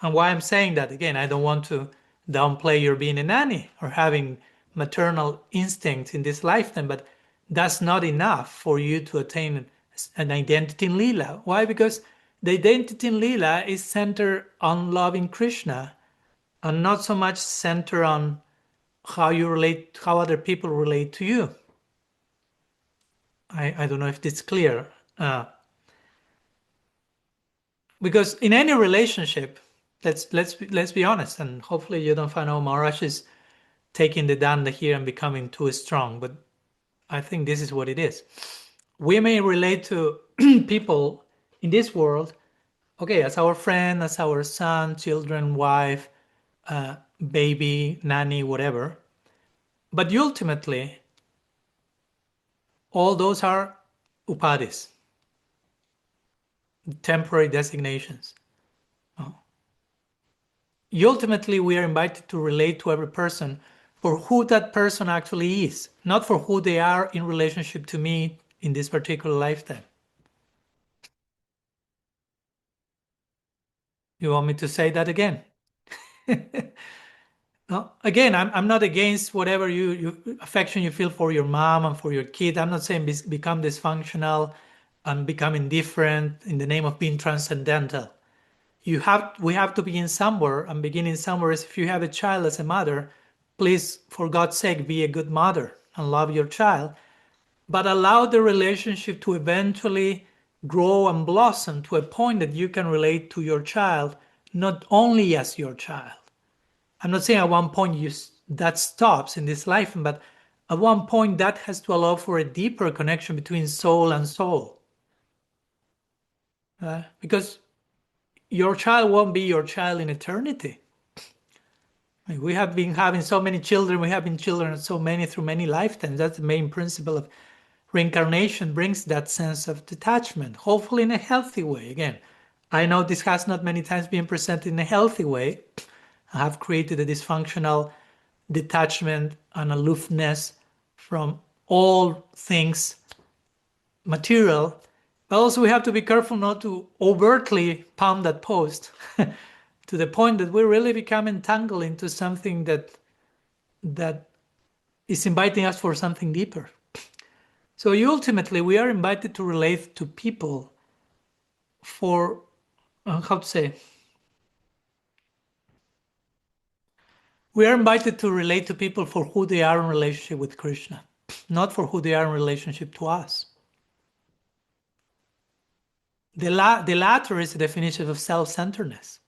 And why I'm saying that, again, I don't want to downplay your being a nanny or having maternal instinct in this lifetime, but that's not enough for you to attain an identity in lila. Why? Because the identity in lila is centered on loving Krishna and not so much centered on how other people relate to you. I don't know if it's clear. Because in any relationship, let's be honest, and hopefully you don't find out Maharaj is taking the danda here and becoming too strong, but I think this is what it is. We may relate to people in this world, okay, as our friend, as our son, children, wife, baby, nanny, whatever. But ultimately, all those are upadis, temporary designations. Ultimately, we are invited to relate to every person for who that person actually is, not for who they are in relationship to me in this particular lifetime. You want me to say that again? No, again, I'm not against whatever you affection you feel for your mom and for your kid. I'm not saying become dysfunctional and become indifferent in the name of being transcendental. We have to begin somewhere, and beginning somewhere is if you have a child as a mother, please, for God's sake, be a good mother and love your child, but allow the relationship to eventually grow and blossom to a point that you can relate to your child not only as your child. I'm not saying at one point that stops in this life, but at one point that has to allow for a deeper connection between soul and soul. Because your child won't be your child in eternity. I mean, we have been having so many children, we have been children of so many through many lifetimes. That's the main principle of reincarnation, brings that sense of detachment, hopefully in a healthy way. Again, I know this has not many times been presented in a healthy way. I have created a dysfunctional detachment and aloofness from all things material. But also we have to be careful not to overtly pound that post to the point that we really become entangled into something that is inviting us for something deeper. So ultimately, we are invited to relate to people for, how to say, we are invited to relate to people for who they are in relationship with Krishna, not for who they are in relationship to us. The latter is the definition of self-centeredness.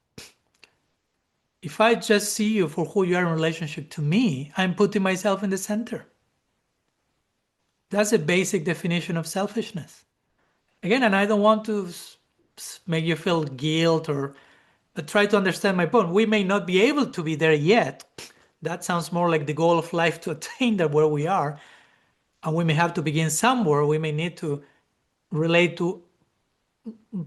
If I just see you for who you are in relationship to me, I'm putting myself in the center. That's a basic definition of selfishness. Again, and I don't want to make you feel guilt but try to understand my point. We may not be able to be there yet. That sounds more like the goal of life to attain that where we are. And we may have to begin somewhere. We may need to relate to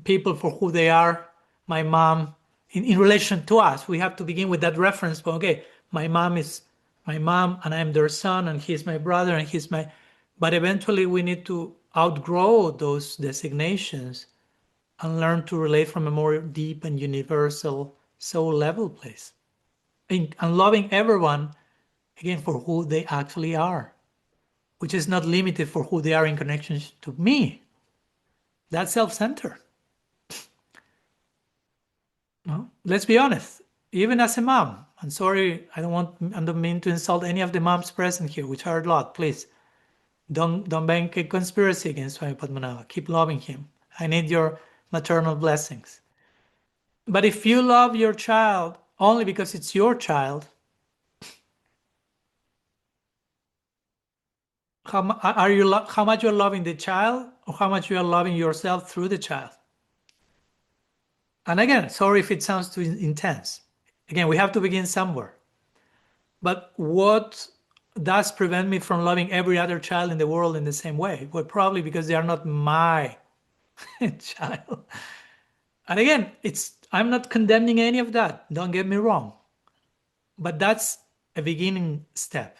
people for who they are, my mom, in relation to us. We have to begin with that reference point. Okay, my mom is my mom and I'm their son and he's my brother and he's my... But eventually we need to outgrow those designations and learn to relate from a more deep and universal soul level place. And loving everyone, again, for who they actually are, which is not limited for who they are in connection to me. That's self-centered. No? Let's be honest. Even as a mom, I'm sorry, I don't mean to insult any of the moms present here, which are a lot. Please, don't bank a conspiracy against Swami Padmanabha. Keep loving him. I need your maternal blessings. But if you love your child only because it's your child, how much you're loving the child, or how much you are loving yourself through the child? And again, sorry if it sounds too intense. Again, we have to begin somewhere. But what does prevent me from loving every other child in the world in the same way? Well, probably because they are not my child. And again, I'm not condemning any of that. Don't get me wrong. But that's a beginning step.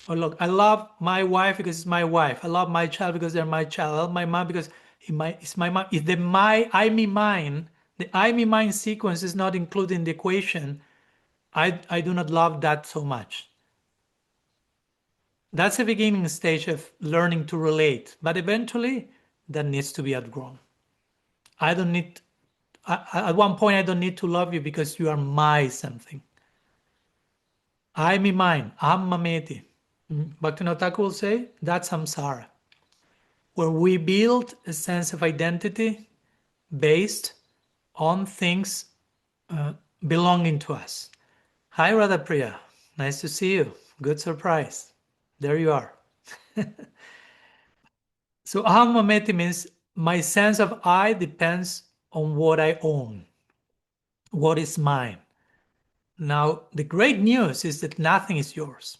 Oh, look, I love my wife because it's my wife. I love my child because they're my child. I love my mom because it's my mom. If I, me, mine, the I, me, mine sequence is not included in the equation, I do not love that so much. That's a beginning stage of learning to relate. But eventually, that needs to be outgrown. At one point, I don't need to love you because you are my something. I, me, mine. Aham mameti. Bhaktivinoda Thakur will say, that's samsara, where we build a sense of identity based on things belonging to us. Hi, Radha Priya. Nice to see you. Good surprise. There you are. So aham mameti means my sense of I depends on what I own, what is mine. Now, the great news is that nothing is yours.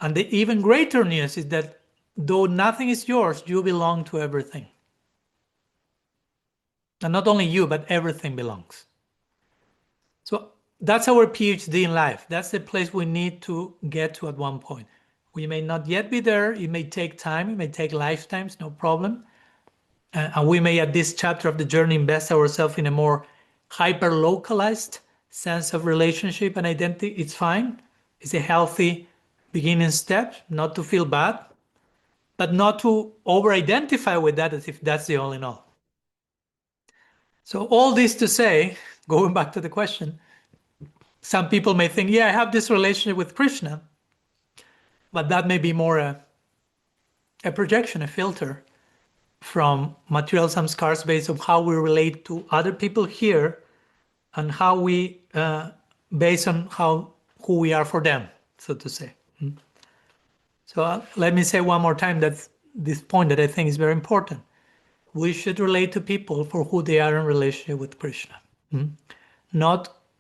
And the even greater news is that though nothing is yours, you belong to everything. And not only you, but everything belongs. So that's our PhD in life. That's the place we need to get to at one point. We may not yet be there. It may take time. It may take lifetimes, no problem. And we may, at this chapter of the journey, invest ourselves in a more hyper-localized sense of relationship and identity. It's fine. It's a healthy beginning step, not to feel bad, but not to over-identify with that as if that's the all in all. So all this to say, going back to the question, some people may think, yeah, I have this relationship with Krishna, but that may be more a projection, a filter from material samskars based on how we relate to other people here and how we, based on who we are for them, so to say. So let me say one more time that this point that I think is very important. We should relate to people for who they are in relationship with Krishna.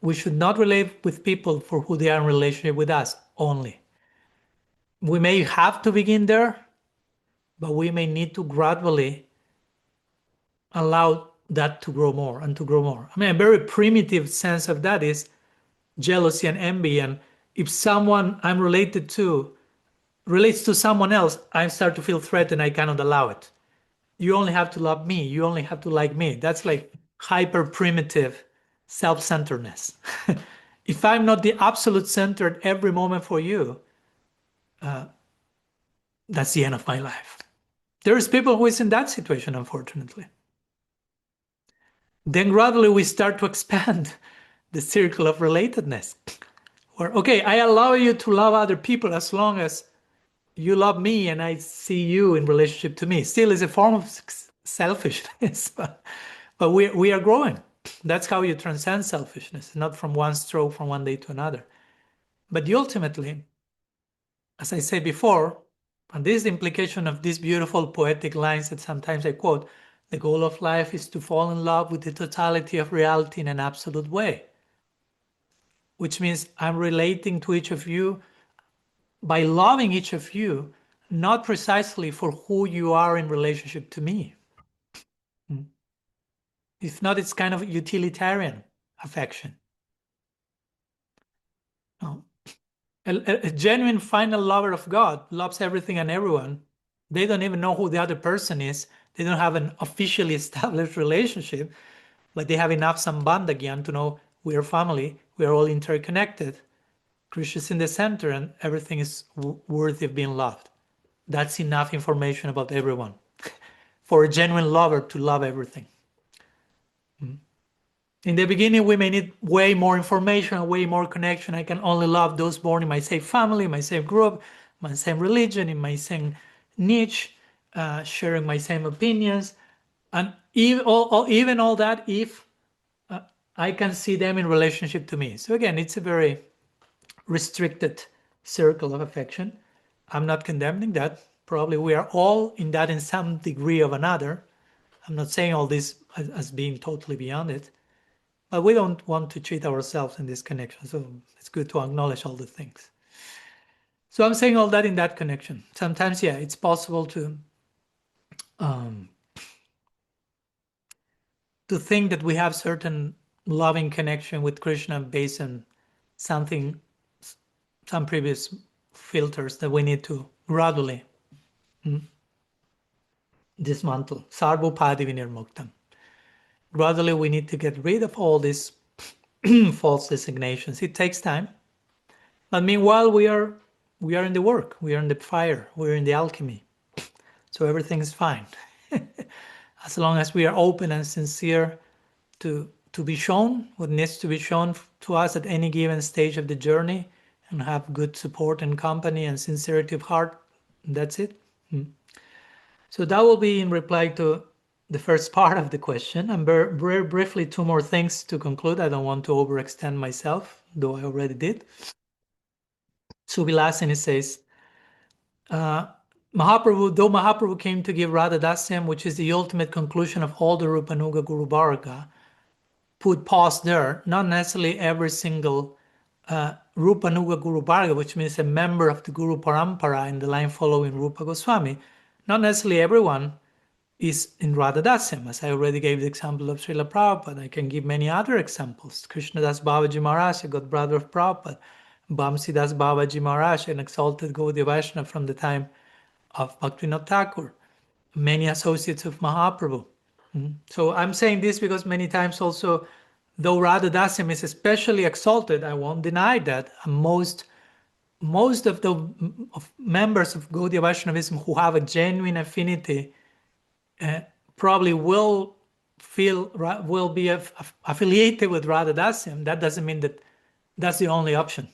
We should not relate with people for who they are in relationship with us only. We may have to begin there, but we may need to gradually allow that to grow more and to grow more. I mean, a very primitive sense of that is jealousy and envy. And if someone I'm related to relates to someone else, I start to feel threatened. I cannot allow it. You only have to love me. You only have to like me. That's like hyper primitive self-centeredness. If I'm not the absolute center at every moment for you, that's the end of my life. There's people who is in that situation, unfortunately. Then gradually we start to expand the circle of relatedness. Where, okay, I allow you to love other people as long as you love me and I see you in relationship to me. Still is a form of selfishness, but we are growing. That's how you transcend selfishness, not from one stroke from one day to another. But ultimately, as I said before, and this is the implication of these beautiful poetic lines that sometimes I quote, the goal of life is to fall in love with the totality of reality in an absolute way, which means I'm relating to each of you by loving each of you, not precisely for who you are in relationship to me. If not, it's kind of utilitarian affection. No. A genuine final lover of God loves everything and everyone. They don't even know who the other person is. They don't have an officially established relationship, but they have enough sambandha to know we are family, we are all interconnected. Krishna is in the center and everything is worthy of being loved. That's enough information about everyone for a genuine lover to love everything. In the beginning, we may need way more information, way more connection. I can only love those born in my same family, my same group, my same religion, in my same niche, sharing my same opinions. And even all that if I can see them in relationship to me. So again, it's a very restricted circle of affection. I'm not condemning that. Probably we are all in that in some degree of another. I'm not saying all this as being totally beyond it. But we don't want to cheat ourselves in this connection. So it's good to acknowledge all the things. So I'm saying all that in that connection. Sometimes, yeah, it's possible to think that we have certain loving connection with Krishna based on some previous filters that we need to gradually dismantle. Sarvopadi vinirmuktam. Gradually, we need to get rid of all these false designations. It takes time. But meanwhile, we are in the work. We are in the fire. We're in the alchemy. So everything is fine. As long as we are open and sincere to be shown what needs to be shown to us at any given stage of the journey and have good support and company and sincerity of heart, that's it. So that will be in reply to the first part of the question. And very briefly, two more things to conclude. I don't want to overextend myself, though I already did. Suvilasini says, though Mahaprabhu came to give Radha-dasyam, which is the ultimate conclusion of all the Rupanuga Guru Varga, put pause there. Not necessarily every single Rupanuga Guru Varga, which means a member of the Guru Parampara in the line following Rupa Goswami. Not necessarily everyone is in Radha-dasyam, as I already gave the example of Srila Prabhupada. I can give many other examples. Krishnadas Babaji Maharaj, a god brother of Prabhupada. Bamsidas Babaji Maharaj, an exalted Gaudiya Vaishnava from the time of Bhaktivinoda Thakur. Many associates of Mahaprabhu. So I'm saying this because many times also, though Radha-dasyam is especially exalted, I won't deny that most of the members of Gaudiya Vaishnavism who have a genuine affinity probably will be affiliated with Radha-dasyam. That doesn't mean that that's the only option.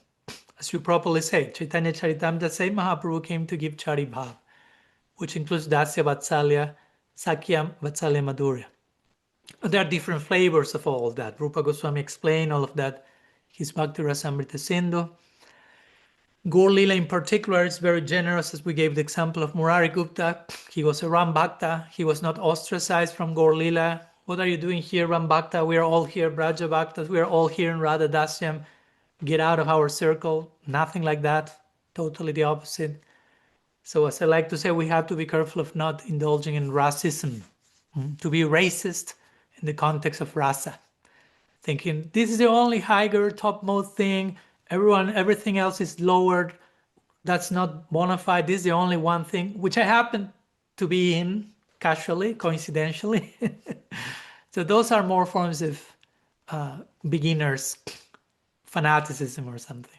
As you properly say, Chaitanya Charitamrita say Mahaprabhu came to give Chari Bhav, which includes Dasya Vatsalya, Sakya Vatsalya Madhurya. There are different flavors of all of that. Rupa Goswami explained all of that. His Bhakti Rasamrita Sindhu. Gaur Lila in particular is very generous, as we gave the example of Murari Gupta. He was a Ram Bhakta. He was not ostracized from Gaur Lila. What are you doing here, Ram Bhakta? We are all here, Braja Bhaktas. We are all here in Radha-dasyam. Get out of our circle. Nothing like that. Totally the opposite. So as I like to say, we have to be careful of not indulging in racism. To be racist in the context of rasa. Thinking this is the only higher, topmost thing. Everything else is lowered. That's not bona fide. This is the only one thing, which I happen to be in casually, coincidentally. So those are more forms of beginners fanaticism or something.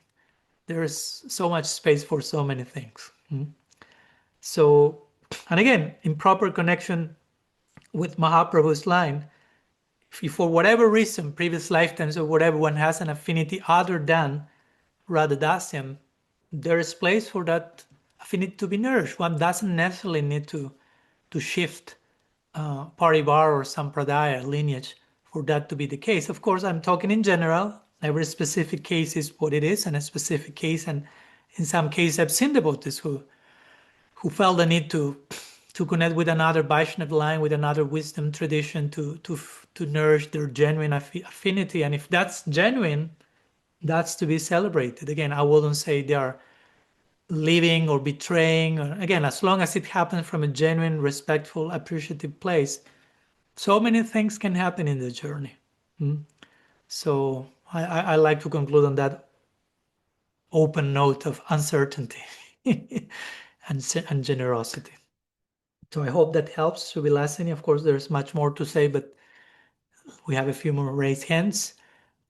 There's so much space for so many things. So, and again, in proper connection with Mahaprabhu's line, if for whatever reason, previous lifetimes or whatever, one has an affinity other than Radha-dasyam, there is place for that affinity to be nourished. One doesn't necessarily need to shift parivar or sampradaya lineage for that to be the case. Of course, I'm talking in general. Every specific case is what it is, and a specific case. And in some cases, I've seen devotees who felt the need to connect with another Vaishnava line, with another wisdom tradition, to nourish their genuine affinity. And if that's genuine, that's to be celebrated. Again, I wouldn't say they are leaving or betraying. Again, as long as it happens from a genuine, respectful, appreciative place, so many things can happen in the journey. So I like to conclude on that open note of uncertainty and generosity. So I hope that helps. Suvilasini, of course, there's much more to say, but we have a few more raised hands.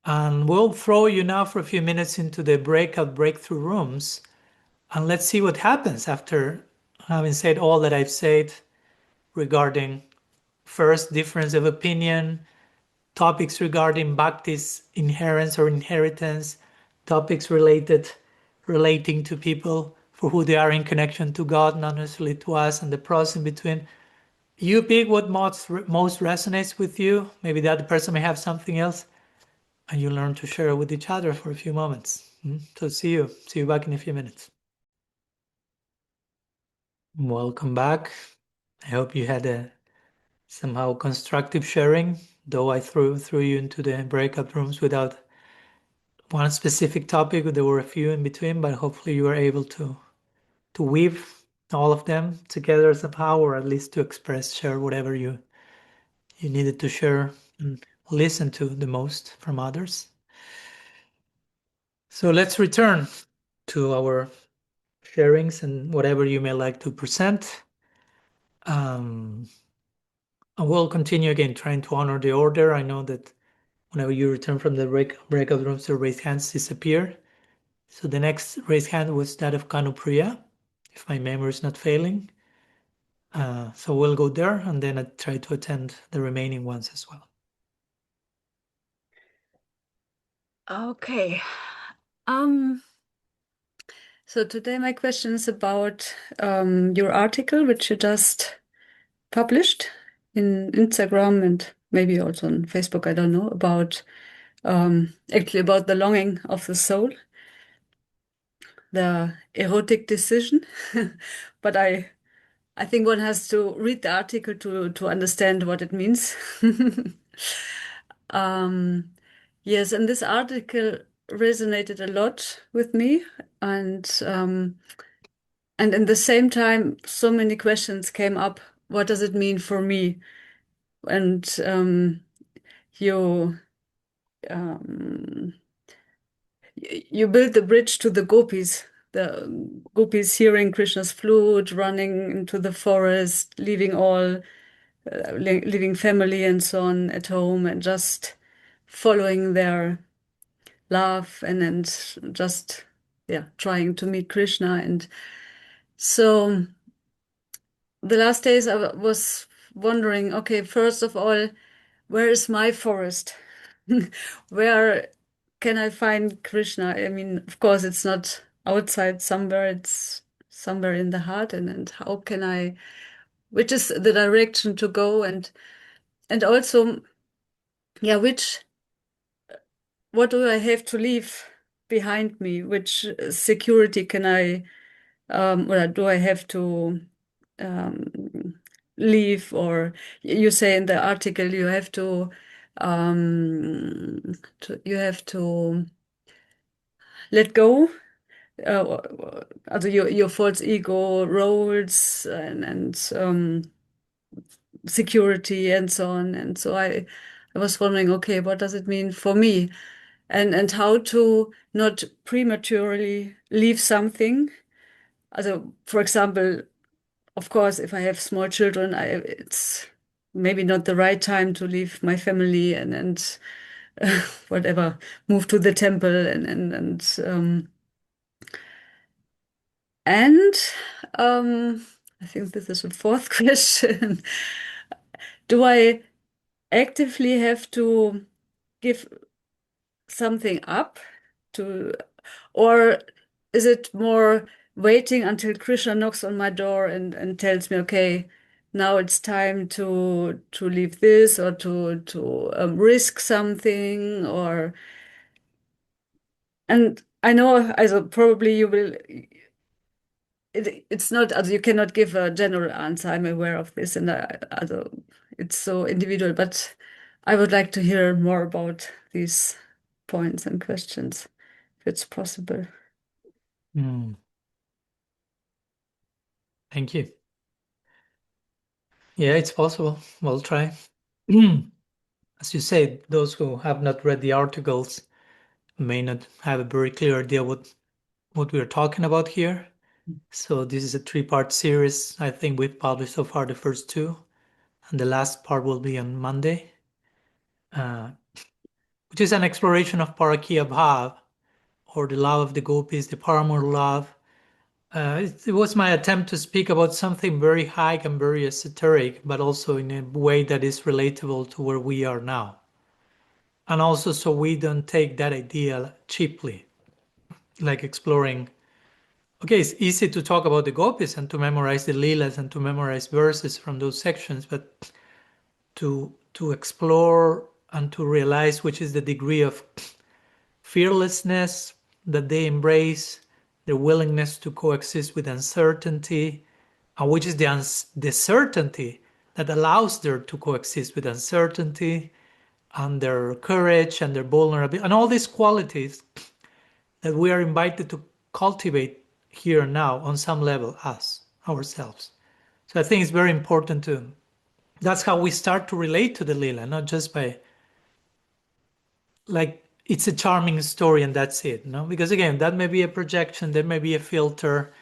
And we'll throw you now for a few minutes into the breakthrough rooms. And let's see what happens after having said all that I've said regarding first difference of opinion, topics regarding bhakti's inherence or inheritance, topics relating to people for who they are in connection to God, not necessarily to us, and the process in between. You pick what most resonates with you. Maybe the other person may have something else, and you learn to share with each other for a few moments. So see you back in a few minutes. Welcome back. I hope you had a somehow constructive sharing, though I threw you into the breakout rooms without one specific topic. There were a few in between, but hopefully you were able to weave all of them together somehow, or at least to share whatever you needed to share and listen to the most from others. So let's return to our sharings and whatever you may like to present. And we'll continue again trying to honor the order. I know that whenever you return from the breakout rooms, the raised hands disappear. So the next raised hand was that of Kanupriya, if my memory is not failing. So we'll go there, and then I try to attend the remaining ones as well.
Okay. So today my question is about your article, which you just published in Instagram and maybe also on Facebook, I don't know, about actually about the longing of the soul, the erotic decision. But I think one has to read the article to understand what it means. Yes, and this article resonated a lot with me, and in the same time, so many questions came up. What does it mean for me? And you um, you build the bridge to the gopis. The gopis hearing Krishna's flute, running into the forest, leaving all, leaving family and so on at home, and just following their love and just trying to meet Krishna. And so the last days I was wondering, okay, first of all, where is my forest? Where can I find Krishna? I mean, of course, it's not outside somewhere, it's somewhere in the heart. And how can I, which is the direction to go? And also, what do I have to leave behind me? Which security can I, or do I have to leave? Or you say in the article you have to let go, also your false ego roles and security and so on. And so I was wondering, okay, what does it mean for me? And how to not prematurely leave something. Also, for example, of course, if I have small children, it's maybe not the right time to leave my family and whatever, move to the temple and I think this is the fourth question. Do I actively have to give something up to, or is it more waiting until Krishna knocks on my door and tells me, okay, now it's time to leave this or to risk something? Or, and I know, also probably you will. It's not, also you cannot give a general answer. I'm aware of this, and also it's so individual. But I would like to hear more about these points and questions, if it's possible.
Thank you. Yeah, it's possible. We'll try. As you said, those who have not read the articles may not have a very clear idea what we're talking about here. So this is a 3-part series. I think we've published so far the first 2, and the last part will be on Monday, which is an exploration of parakiya bhava, or the love of the gopis, the paramour love. It was my attempt to speak about something very high and very esoteric, but also in a way that is relatable to where we are now. And also so we don't take that idea cheaply, like exploring. Okay, it's easy to talk about the gopis and to memorize the leelas and to memorize verses from those sections, but to explore and to realize which is the degree of fearlessness that they embrace, their willingness to coexist with uncertainty, and which is the certainty that allows them to coexist with uncertainty, and their courage and their vulnerability, and all these qualities that we are invited to cultivate here and now on some level, us, ourselves. So I think it's very important to, that's how we start to relate to the Lila, not just by, like, it's a charming story and that's it, no? Because again, that may be a projection, there may be a filter.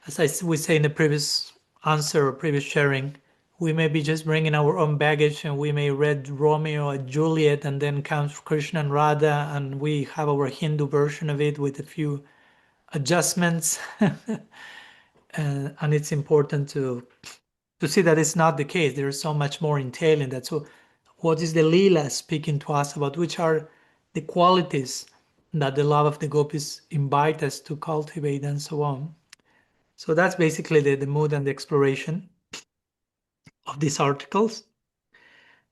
As we say in the previous answer or previous sharing, we may be just bringing our own baggage, and we may read Romeo and Juliet, and then comes Krishna and Radha, and we have our Hindu version of it with a few adjustments. And it's important to see that it's not the case. There's so much more entailing that. So what is the Leela speaking to us about? Which are the qualities that the love of the gopis invite us to cultivate, and so on. So that's basically the mood and the exploration of these articles.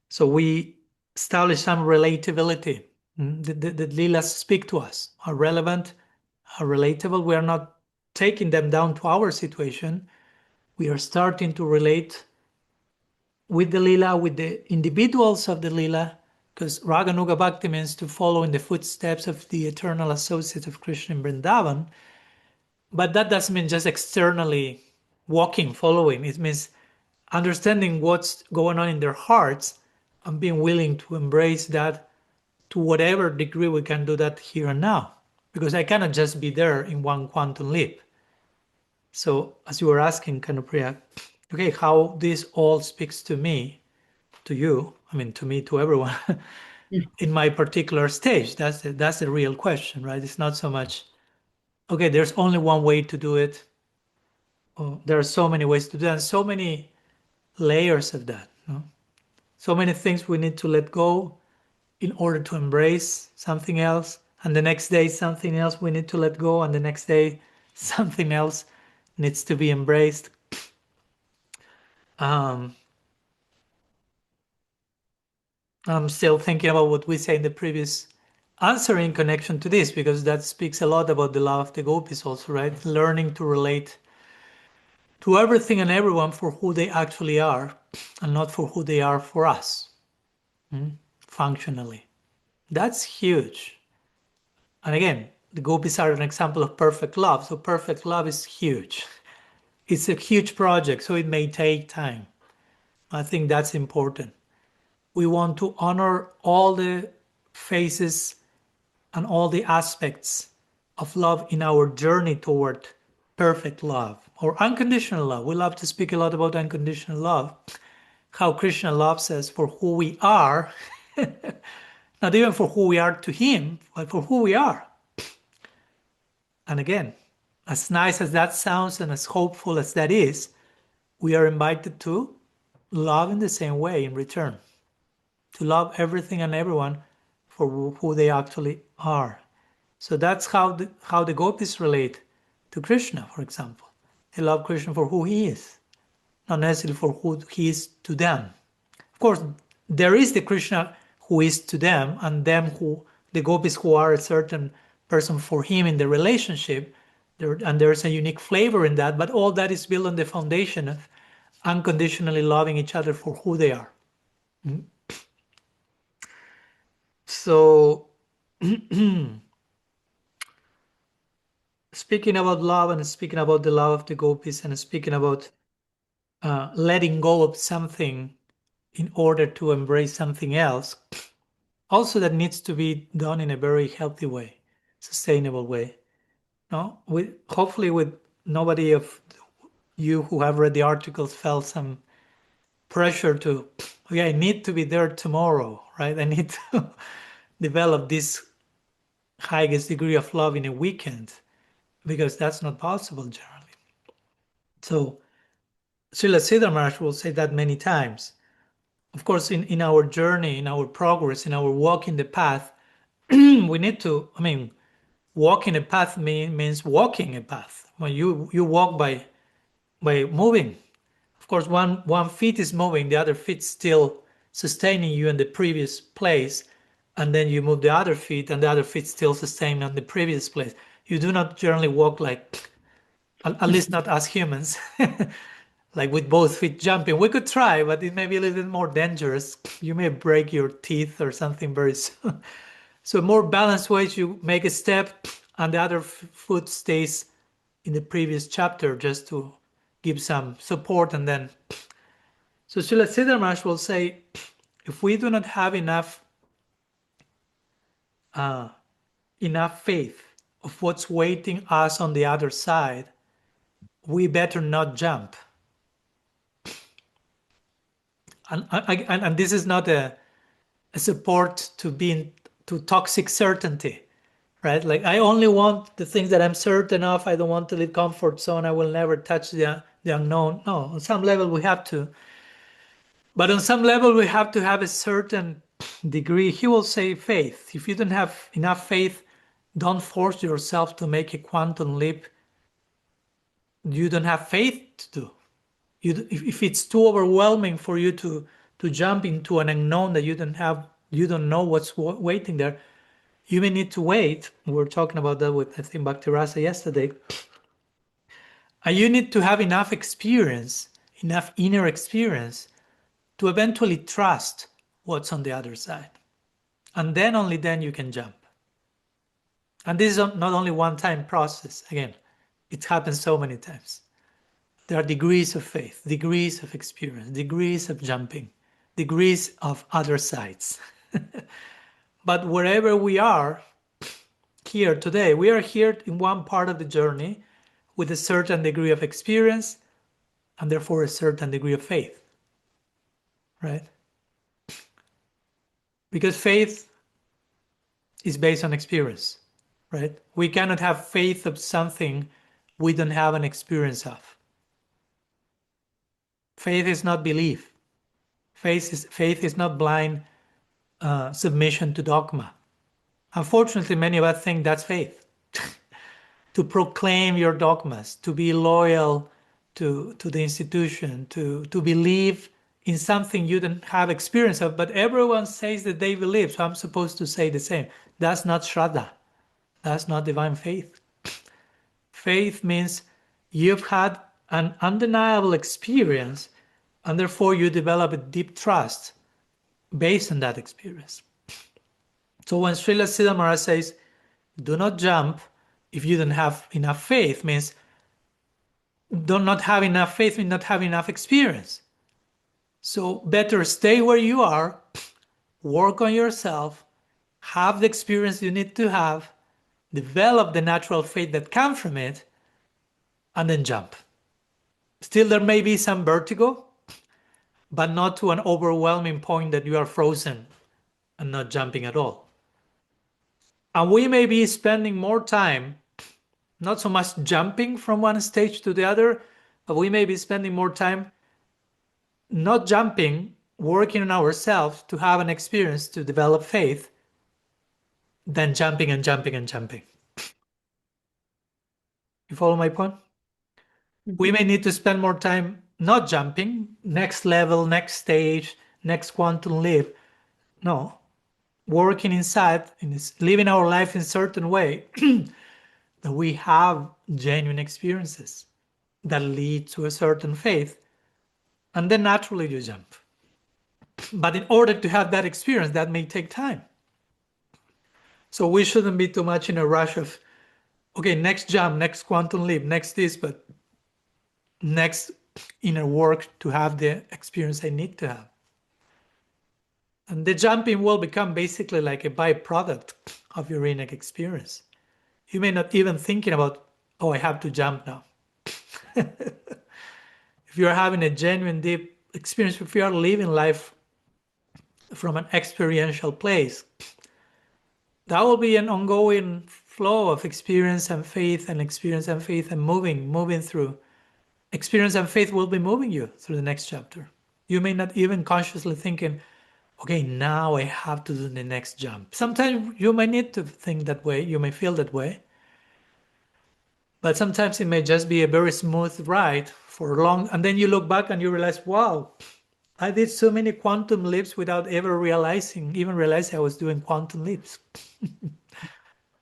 So we establish some relatability. The Leelas speak to us, are relevant, are relatable. We are not taking them down to our situation. We are starting to relate with the Leela, with the individuals of the Leela, because Raganuga Bhakti means to follow in the footsteps of the eternal associates of Krishna in Vrindavan. But that doesn't mean just externally walking, following. It means understanding what's going on in their hearts and being willing to embrace that to whatever degree we can do that here and now. Because I cannot just be there in one quantum leap. So as you were asking, Kanupriya, okay, how this all speaks to me, to you, I mean, to me, to everyone, in my particular stage, that's the real question, right? It's not so much, okay, there's only one way to do it. Oh, there are so many ways to do it, and so many layers of that. No? So many things we need to let go in order to embrace something else. And the next day, something else we need to let go. And the next day, something else needs to be embraced. I'm still thinking about what we say in the previous answer in connection to this, because that speaks a lot about the love of the gopis also, right? Learning to relate to everything and everyone for who they actually are and not for who they are for us, functionally. That's huge. And again, the gopis are an example of perfect love. So perfect love is huge. It's a huge project, so it may take time. I think that's important. We want to honor all the phases and all the aspects of love in our journey toward perfect love or unconditional love. We love to speak a lot about unconditional love, how Krishna loves us for who we are, not even for who we are to him, but for who we are. And again, as nice as that sounds and as hopeful as that is, we are invited to love in the same way in return, to love everything and everyone for who they actually are. So that's how the gopis relate to Krishna, for example. They love Krishna for who he is, not necessarily for who he is to them. Of course, there is the Krishna who is to them, and them who the gopis who are a certain person for him in the relationship, and there's a unique flavor in that, but all that is built on the foundation of unconditionally loving each other for who they are. So speaking about love and speaking about the love of the gopis and speaking about letting go of something in order to embrace something else, also that needs to be done in a very healthy way, sustainable way. No, hopefully with nobody of you who have read the articles felt some pressure to, okay, I need to be there tomorrow, right? I need to develop this highest degree of love in a weekend, because that's not possible generally. So Srila Siddhar Maharaj will say that many times. Of course, in our journey, in our progress, in our walk in the path, we need to, walking a path means walking a path. When you walk by moving. Of course, one feet is moving, the other feet still sustaining you in the previous place, and then you move the other feet, and the other feet still sustaining on the previous place. You do not generally walk like, at least not as humans, like with both feet jumping. We could try, but it may be a little bit more dangerous. You may break your teeth or something very soon. So more balanced ways, you make a step and the other foot stays in the previous chapter just to give some support. And then, so Srila Siddhar Maharaj will say, if we do not have enough faith of what's waiting us on the other side, we better not jump. And this is not a support to toxic certainty, right? Like, I only want the things that I'm certain of. I don't want to leave comfort zone. I will never touch the unknown. No, on some level we have to. But on some level we have to have a certain degree. He will say faith. If you don't have enough faith, don't force yourself to make a quantum leap you don't have faith to do. If it's too overwhelming for you to jump into an unknown that you don't know what's waiting there, you may need to wait. We were talking about that with, I think, Bhakti Rasa yesterday. And you need to have enough experience, enough inner experience to eventually trust what's on the other side. And then only then you can jump. And this is not only one-time process. Again, it happens so many times. There are degrees of faith, degrees of experience, degrees of jumping, degrees of other sides. But wherever we are here today, we are here in one part of the journey with a certain degree of experience and therefore a certain degree of faith, right? Because faith is based on experience, right? We cannot have faith of something we don't have an experience of. Faith is not belief. Faith is not blind submission to dogma. Unfortunately, many of us think that's faith. To proclaim your dogmas, to be loyal to the institution, to believe in something you don't have experience of, but everyone says that they believe, so I'm supposed to say the same. That's not Shraddha. That's not divine faith. Faith means you've had an undeniable experience, and therefore you develop a deep trust based on that experience. So when Srila Siddha Maharaj says, do not jump if you don't have enough faith, means do not have enough faith means not have enough experience. So better stay where you are, work on yourself, have the experience you need to have, develop the natural faith that comes from it, and then jump. Still, there may be some vertigo, but not to an overwhelming point that you are frozen and not jumping at all. And we may be spending more time, not so much jumping from one stage to the other, but we may be spending more time not jumping, working on ourselves to have an experience to develop faith, than jumping and jumping and jumping. You follow my point? We may need to spend more time not jumping, next level, next stage, next quantum leap. No, working inside, living our life in a certain way that we have genuine experiences that lead to a certain faith, and then naturally you jump. But in order to have that experience, that may take time. So we shouldn't be too much in a rush of, okay, next jump, next quantum leap, next this, but next inner work to have the experience I need to have. And the jumping will become basically like a byproduct of your inner experience. You may not even thinking about, oh, I have to jump now. If you're having a genuine deep experience, if you are living life from an experiential place, that will be an ongoing flow of experience and faith and experience and faith and moving through. Experience and faith will be moving you through the next chapter. You may not even consciously thinking, okay, now I have to do the next jump. Sometimes you may need to think that way, you may feel that way. But sometimes it may just be a very smooth ride for long, and then you look back and you realize, wow, I did so many quantum leaps without ever realizing I was doing quantum leaps.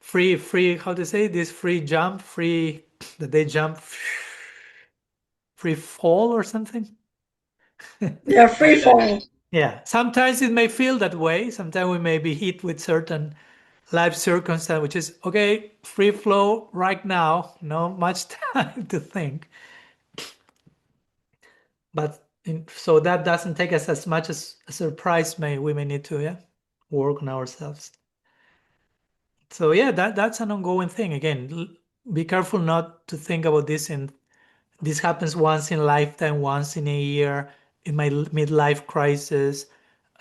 free, how to say this, free jump, that they jump, free fall or something?
Yeah, free fall.
Yeah, sometimes it may feel that way. Sometimes we may be hit with certain life circumstance, which is, okay, free flow right now, no much time to think. But so that doesn't take us as much as a surprise we may need to work on ourselves. So yeah, that's an ongoing thing. Again, be careful not to think about this this happens once in a lifetime, once in a year, in my midlife crisis,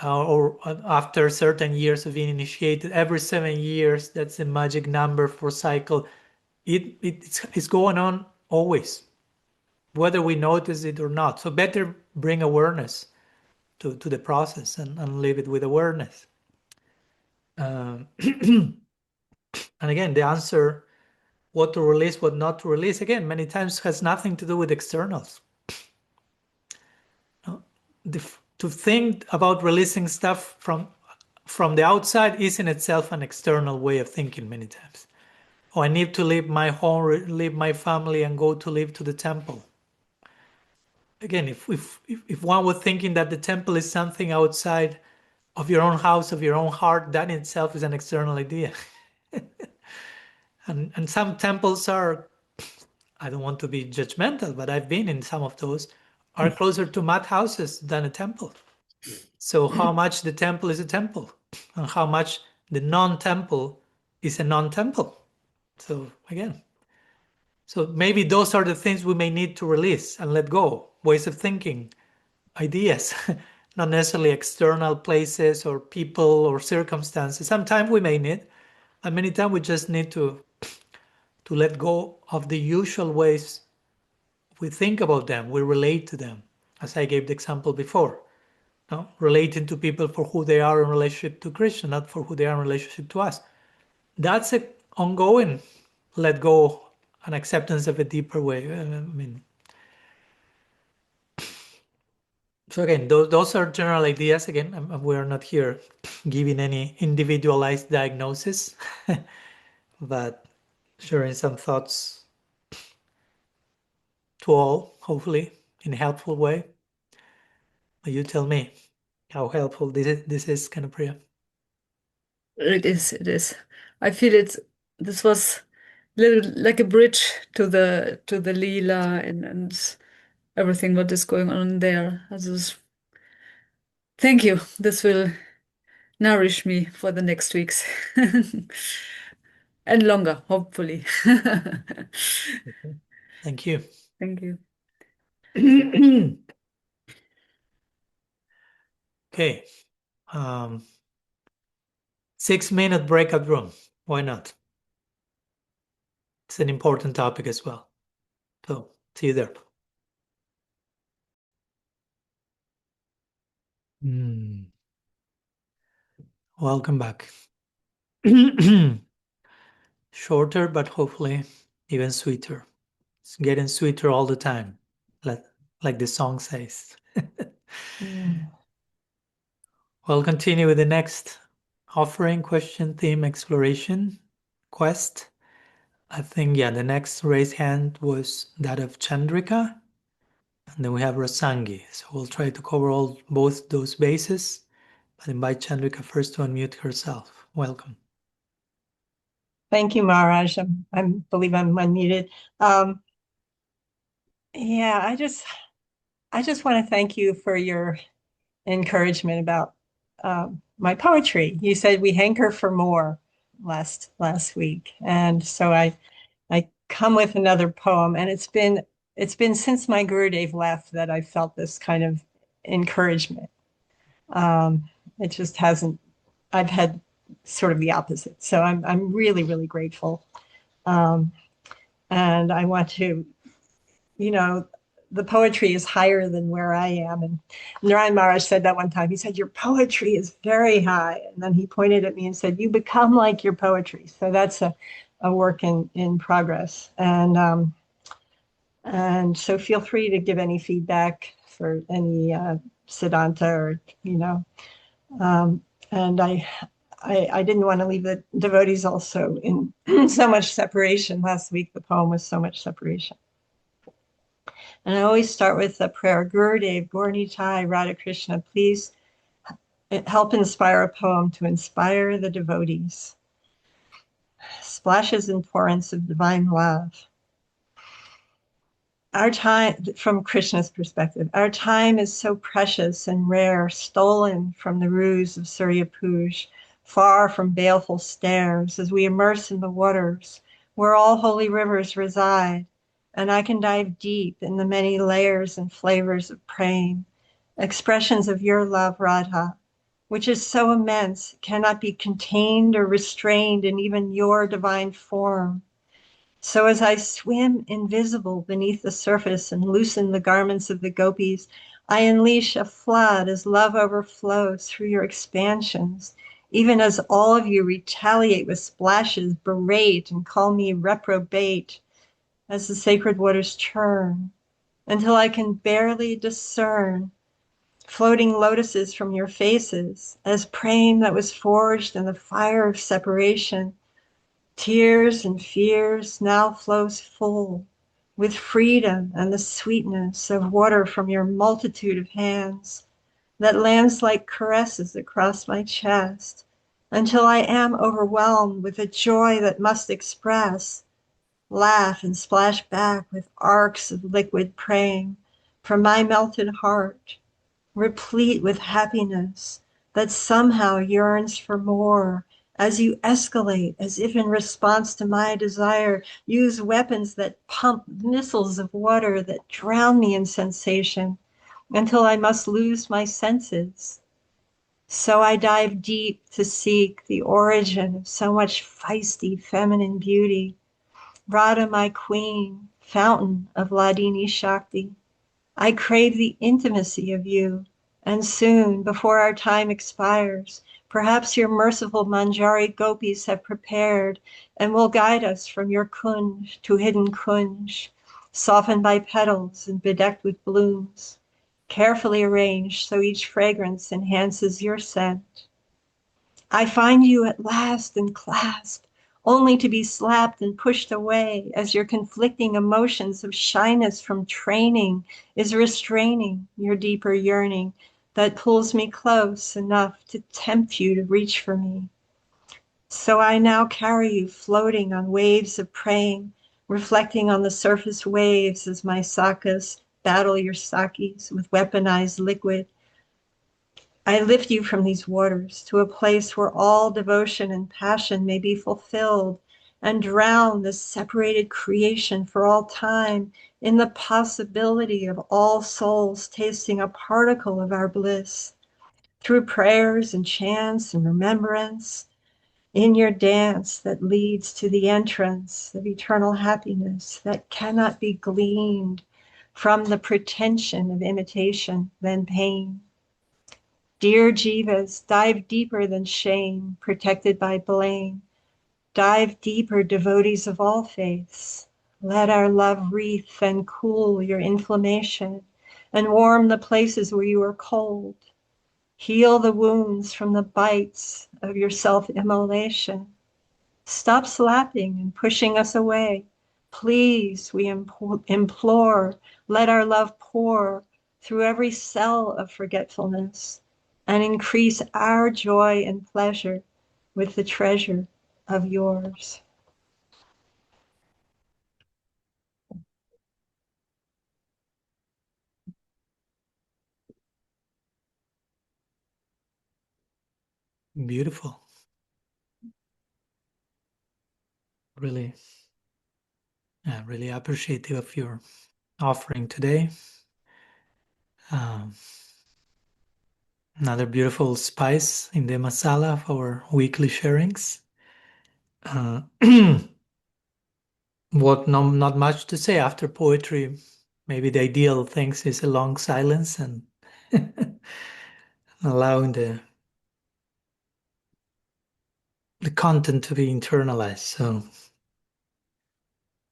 or after certain years of being initiated. Every 7 years, that's the magic number for cycle. It's going on always, whether we notice it or not. So better bring awareness to the process and live it with awareness. And again, the answer, what to release, what not to release, again, many times has nothing to do with externals. To think about releasing stuff from the outside is in itself an external way of thinking many times. Oh, I need to leave my home, leave my family, and go to live to the temple. Again, if one was thinking that the temple is something outside of your own house, of your own heart, that in itself is an external idea. And some temples are, I don't want to be judgmental, but I've been in some of those, are closer to mud houses than a temple. So how much the temple is a temple, and how much the non-temple is a non-temple. So again, so maybe those are the things we may need to release and let go. Ways of thinking, ideas, not necessarily external places or people or circumstances. Sometimes we may need, and many times we just need to let go of the usual ways we think about them, we relate to them, as I gave the example before. No? Relating to people for who they are in relationship to Krishna, not for who they are in relationship to us. That's an ongoing let go and acceptance of a deeper way. So again, those are general ideas. Again, we're not here giving any individualized diagnosis, but sharing some thoughts to all, hopefully in a helpful way. You tell me how helpful this is, Kanapriya.
It is. I feel this was little like a bridge to the Leela and everything what is going on there. Thank you. This will nourish me for the next weeks. And longer, hopefully.
Thank you.
Thank you.
Okay. 6-minute breakout room. Why not? It's an important topic as well. So see you there. Welcome back. Shorter, but hopefully even sweeter. It's getting sweeter all the time, like the song says. We'll continue with the next offering, question, theme, exploration, quest. I think, the next raised hand was that of Candrika. And then we have Rasangi. So we'll try to cover both those bases. But invite Candrika first to unmute herself. Welcome.
Thank you, Maharaj. I believe I'm unmuted. I just want to thank you for your encouragement about my poetry. You said we hanker for more last week, and so I come with another poem, and it's been since my Gurudev left that I felt this kind of encouragement. It just hasn't. I've had sort of the opposite, so I'm really, really grateful, and I want to, the poetry is higher than where I am. And Narayan Maharaj said that one time. He said, your poetry is very high. And then he pointed at me and said, you become like your poetry. So that's a work in progress. And so feel free to give any feedback for any siddhanta or, and I didn't want to leave the devotees also in so much separation. Last week, the poem was so much separation. And I always start with a prayer. Gurudev, Gaurnitai, Radha Krishna, please help inspire a poem to inspire the devotees. Splashes and torrents of divine love. Our time, from Krishna's perspective, our time is so precious and rare, stolen from the ruse of Surya Puj, far from baleful stares, as we immerse in the waters where all holy rivers reside. And I can dive deep in the many layers and flavors of praying, expressions of your love, Radha, which is so immense, cannot be contained or restrained in even your divine form. So as I swim invisible beneath the surface and loosen the garments of the gopis, I unleash a flood as love overflows through your expansions, even as all of you retaliate with splashes, berate, and call me reprobate, as the sacred waters churn, until I can barely discern floating lotuses from your faces, as praying that was forged in the fire of separation. Tears and fears now flows full, with freedom and the sweetness of water from your multitude of hands, that lands like caresses across my chest, until I am overwhelmed with a joy that must express, laugh and splash back with arcs of liquid praying from my melted heart, replete with happiness that somehow yearns for more. As you escalate, as if in response to my desire, use weapons that pump missiles of water that drown me in sensation until I must lose my senses. So I dive deep to seek the origin of so much feisty feminine beauty. Radha, my queen, fountain of Ladini Shakti, I crave the intimacy of you, and soon, before our time expires, perhaps your merciful Manjari gopis have prepared and will guide us from your kunj to hidden kunj, softened by petals and bedecked with blooms, carefully arranged so each fragrance enhances your scent. I find you at last and clasp, only to be slapped and pushed away as your conflicting emotions of shyness from training is restraining your deeper yearning that pulls me close enough to tempt you to reach for me. So I now carry you floating on waves of praying, reflecting on the surface waves as my sakas battle your sakis with weaponized liquid. I lift you from these waters to a place where all devotion and passion may be fulfilled, and drown this separated creation for all time in the possibility of all souls tasting a particle of our bliss through prayers and chants and remembrance in your dance that leads to the entrance of eternal happiness that cannot be gleaned from the pretension of imitation than pain. Dear Jivas, dive deeper than shame, protected by blame. Dive deeper, devotees of all faiths. Let our love wreath and cool your inflammation and warm the places where you are cold. Heal the wounds from the bites of your self-immolation. Stop slapping and pushing us away. Please, we implore, let our love pour through every cell of forgetfulness and increase our joy and pleasure with the treasure of yours.
Beautiful. Really, really appreciative of your offering today. Another beautiful spice in the masala of our weekly sharings. Not much to say after poetry. Maybe the ideal things is a long silence and allowing the content to be internalized. So,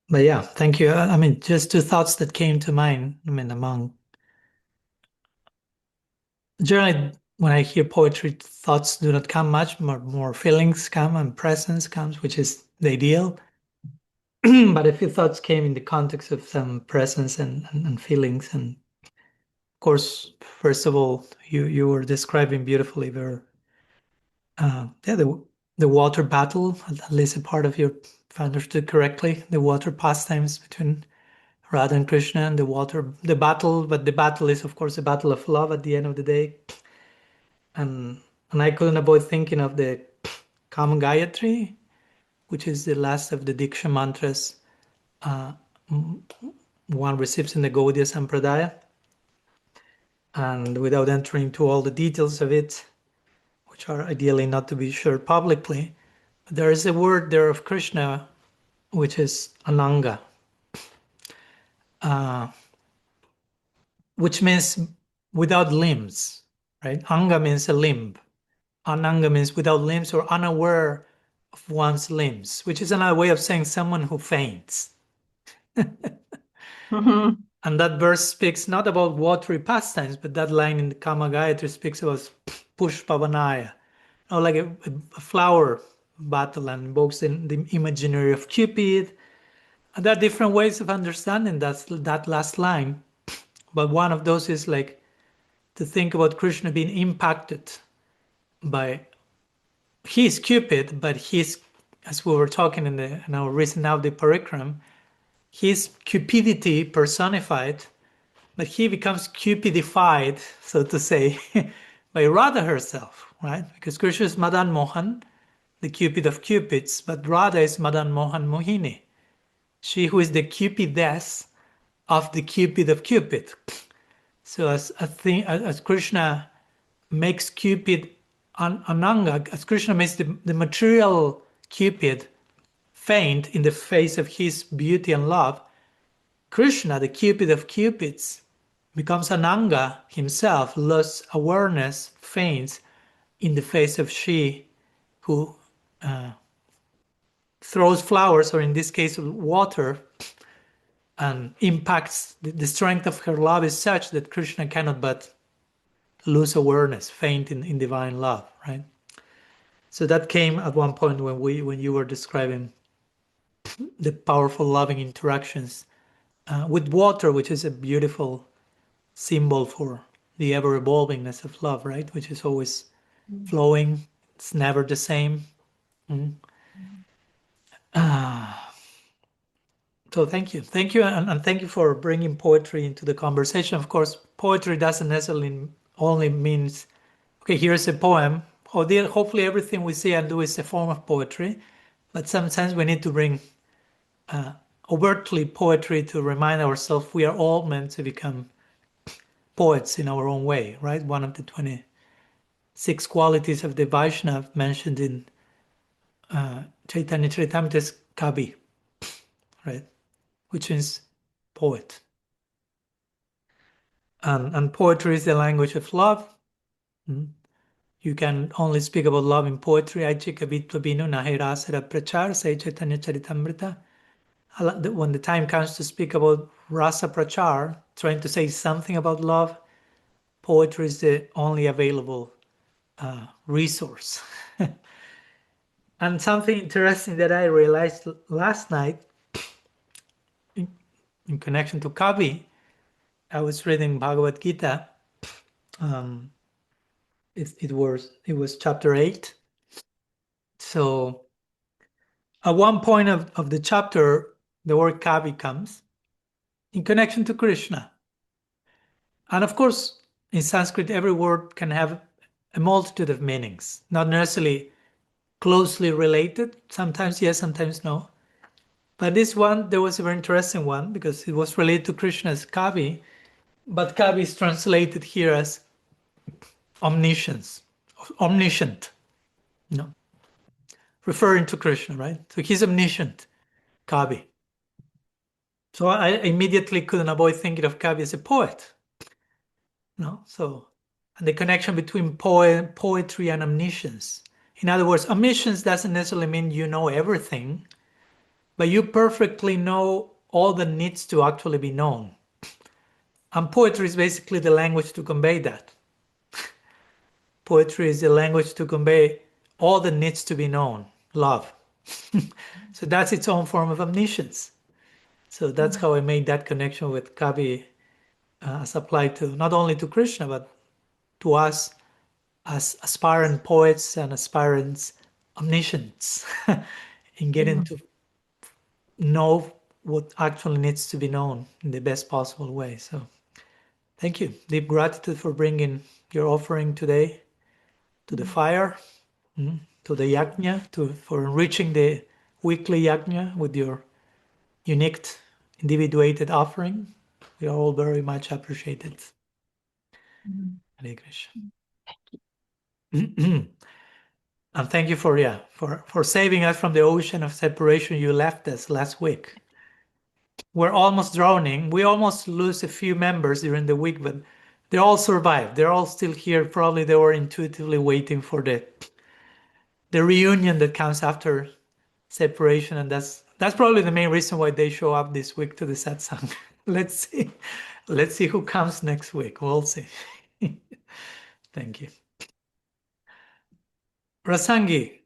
but yeah, thank you. I mean, just two thoughts that came to mind. I mean, among generally when I hear poetry, thoughts do not come much. More feelings come and presence comes, which is the ideal. But a few thoughts came in the context of some presence and feelings. And of course, first of all, you were describing beautifully the water battle, at least a part of your, if I understood correctly, the water pastimes between Radha and Krishna and the battle, but the battle is of course a battle of love at the end of the day. And I couldn't avoid thinking of the Kam Gayatri, which is the last of the Diksha mantras one receives in the Gaudiya Sampradaya. And without entering into all the details of it, which are ideally not to be shared publicly, there is a word there of Krishna, which is Ananga, which means without limbs, right? Anga means a limb. Ananga means without limbs or unaware of one's limbs, which is another way of saying someone who faints.
Mm-hmm.
And that verse speaks not about watery pastimes, but that line in the Kama Gayatri speaks about Pushpavanaya, like a flower battle, and invokes the imaginary of Cupid. And there are different ways of understanding that last line, but one of those is like to think about Krishna being impacted by, he's Cupid, but he's, as we were talking in our recent Avdi Parikram, his cupidity personified, but he becomes cupidified, so to say, by Radha herself, right? Because Krishna is Madan Mohan, the Cupid of Cupids, but Radha is Madan Mohan Mohini, she who is the Cupidess of the Cupid of Cupid. So as Krishna makes Cupid Ananga, as Krishna makes the material Cupid faint in the face of his beauty and love, Krishna, the Cupid of Cupids, becomes Ananga himself, lost awareness, faints in the face of she who throws flowers, or in this case water, and impacts. The strength of her love is such that Krishna cannot but lose awareness, faint in divine love, right? So that came at one point when you were describing the powerful loving interactions with water, which is a beautiful symbol for the ever-evolvingness of love, right? Which is always flowing. It's never the same. So thank you, and thank you for bringing poetry into the conversation. Of course, poetry doesn't necessarily only means, okay, here's a poem. Hopefully everything we say and do is a form of poetry, but sometimes we need to bring overtly poetry to remind ourselves we are all meant to become poets in our own way, right? One of the 26 qualities of the Vaishnava mentioned in Chaitanya Charitamrita is Kavi, right? Which means poet. And poetry is the language of love. You can only speak about love in poetry. When the time comes to speak about rasa prachar, trying to say something about love, poetry is the only available resource. And something interesting that I realized last night in connection to Kavi, I was reading Bhagavad Gita. It was chapter 8. So at one point of the chapter, the word Kavi comes in connection to Krishna. And of course, in Sanskrit, every word can have a multitude of meanings, not necessarily closely related. Sometimes yes, sometimes no. But this one, there was a very interesting one because it was related to Krishna's Kavi, but Kavi is translated here as omniscience, omniscient, referring to Krishna, right? So he's omniscient, Kavi. So I immediately couldn't avoid thinking of Kavi as a poet. So, and the connection between poetry and omniscience. In other words, omniscience doesn't necessarily mean you know everything, but you perfectly know all that needs to actually be known. And poetry is basically the language to convey that. Poetry is the language to convey all that needs to be known, love. So that's its own form of omniscience. So that's how I made that connection with Kavi as applied to not only to Krishna, but to us as aspirant poets and aspirants omniscients in getting to know what actually needs to be known in the best possible way. So thank you. Deep gratitude for bringing your offering today to the fire, to the yajna, for enriching the weekly yajna with your unique, individuated offering. We are all very much appreciated. Hare Krishna. And thank you for saving us from the ocean of separation you left us last week. We're almost drowning. We almost lose a few members during the week, but they all survived. They're all still here. Probably they were intuitively waiting for the reunion that comes after separation, and that's probably the main reason why they show up this week to the satsang. Let's see who comes next week. We'll see. Thank you. Rasangi,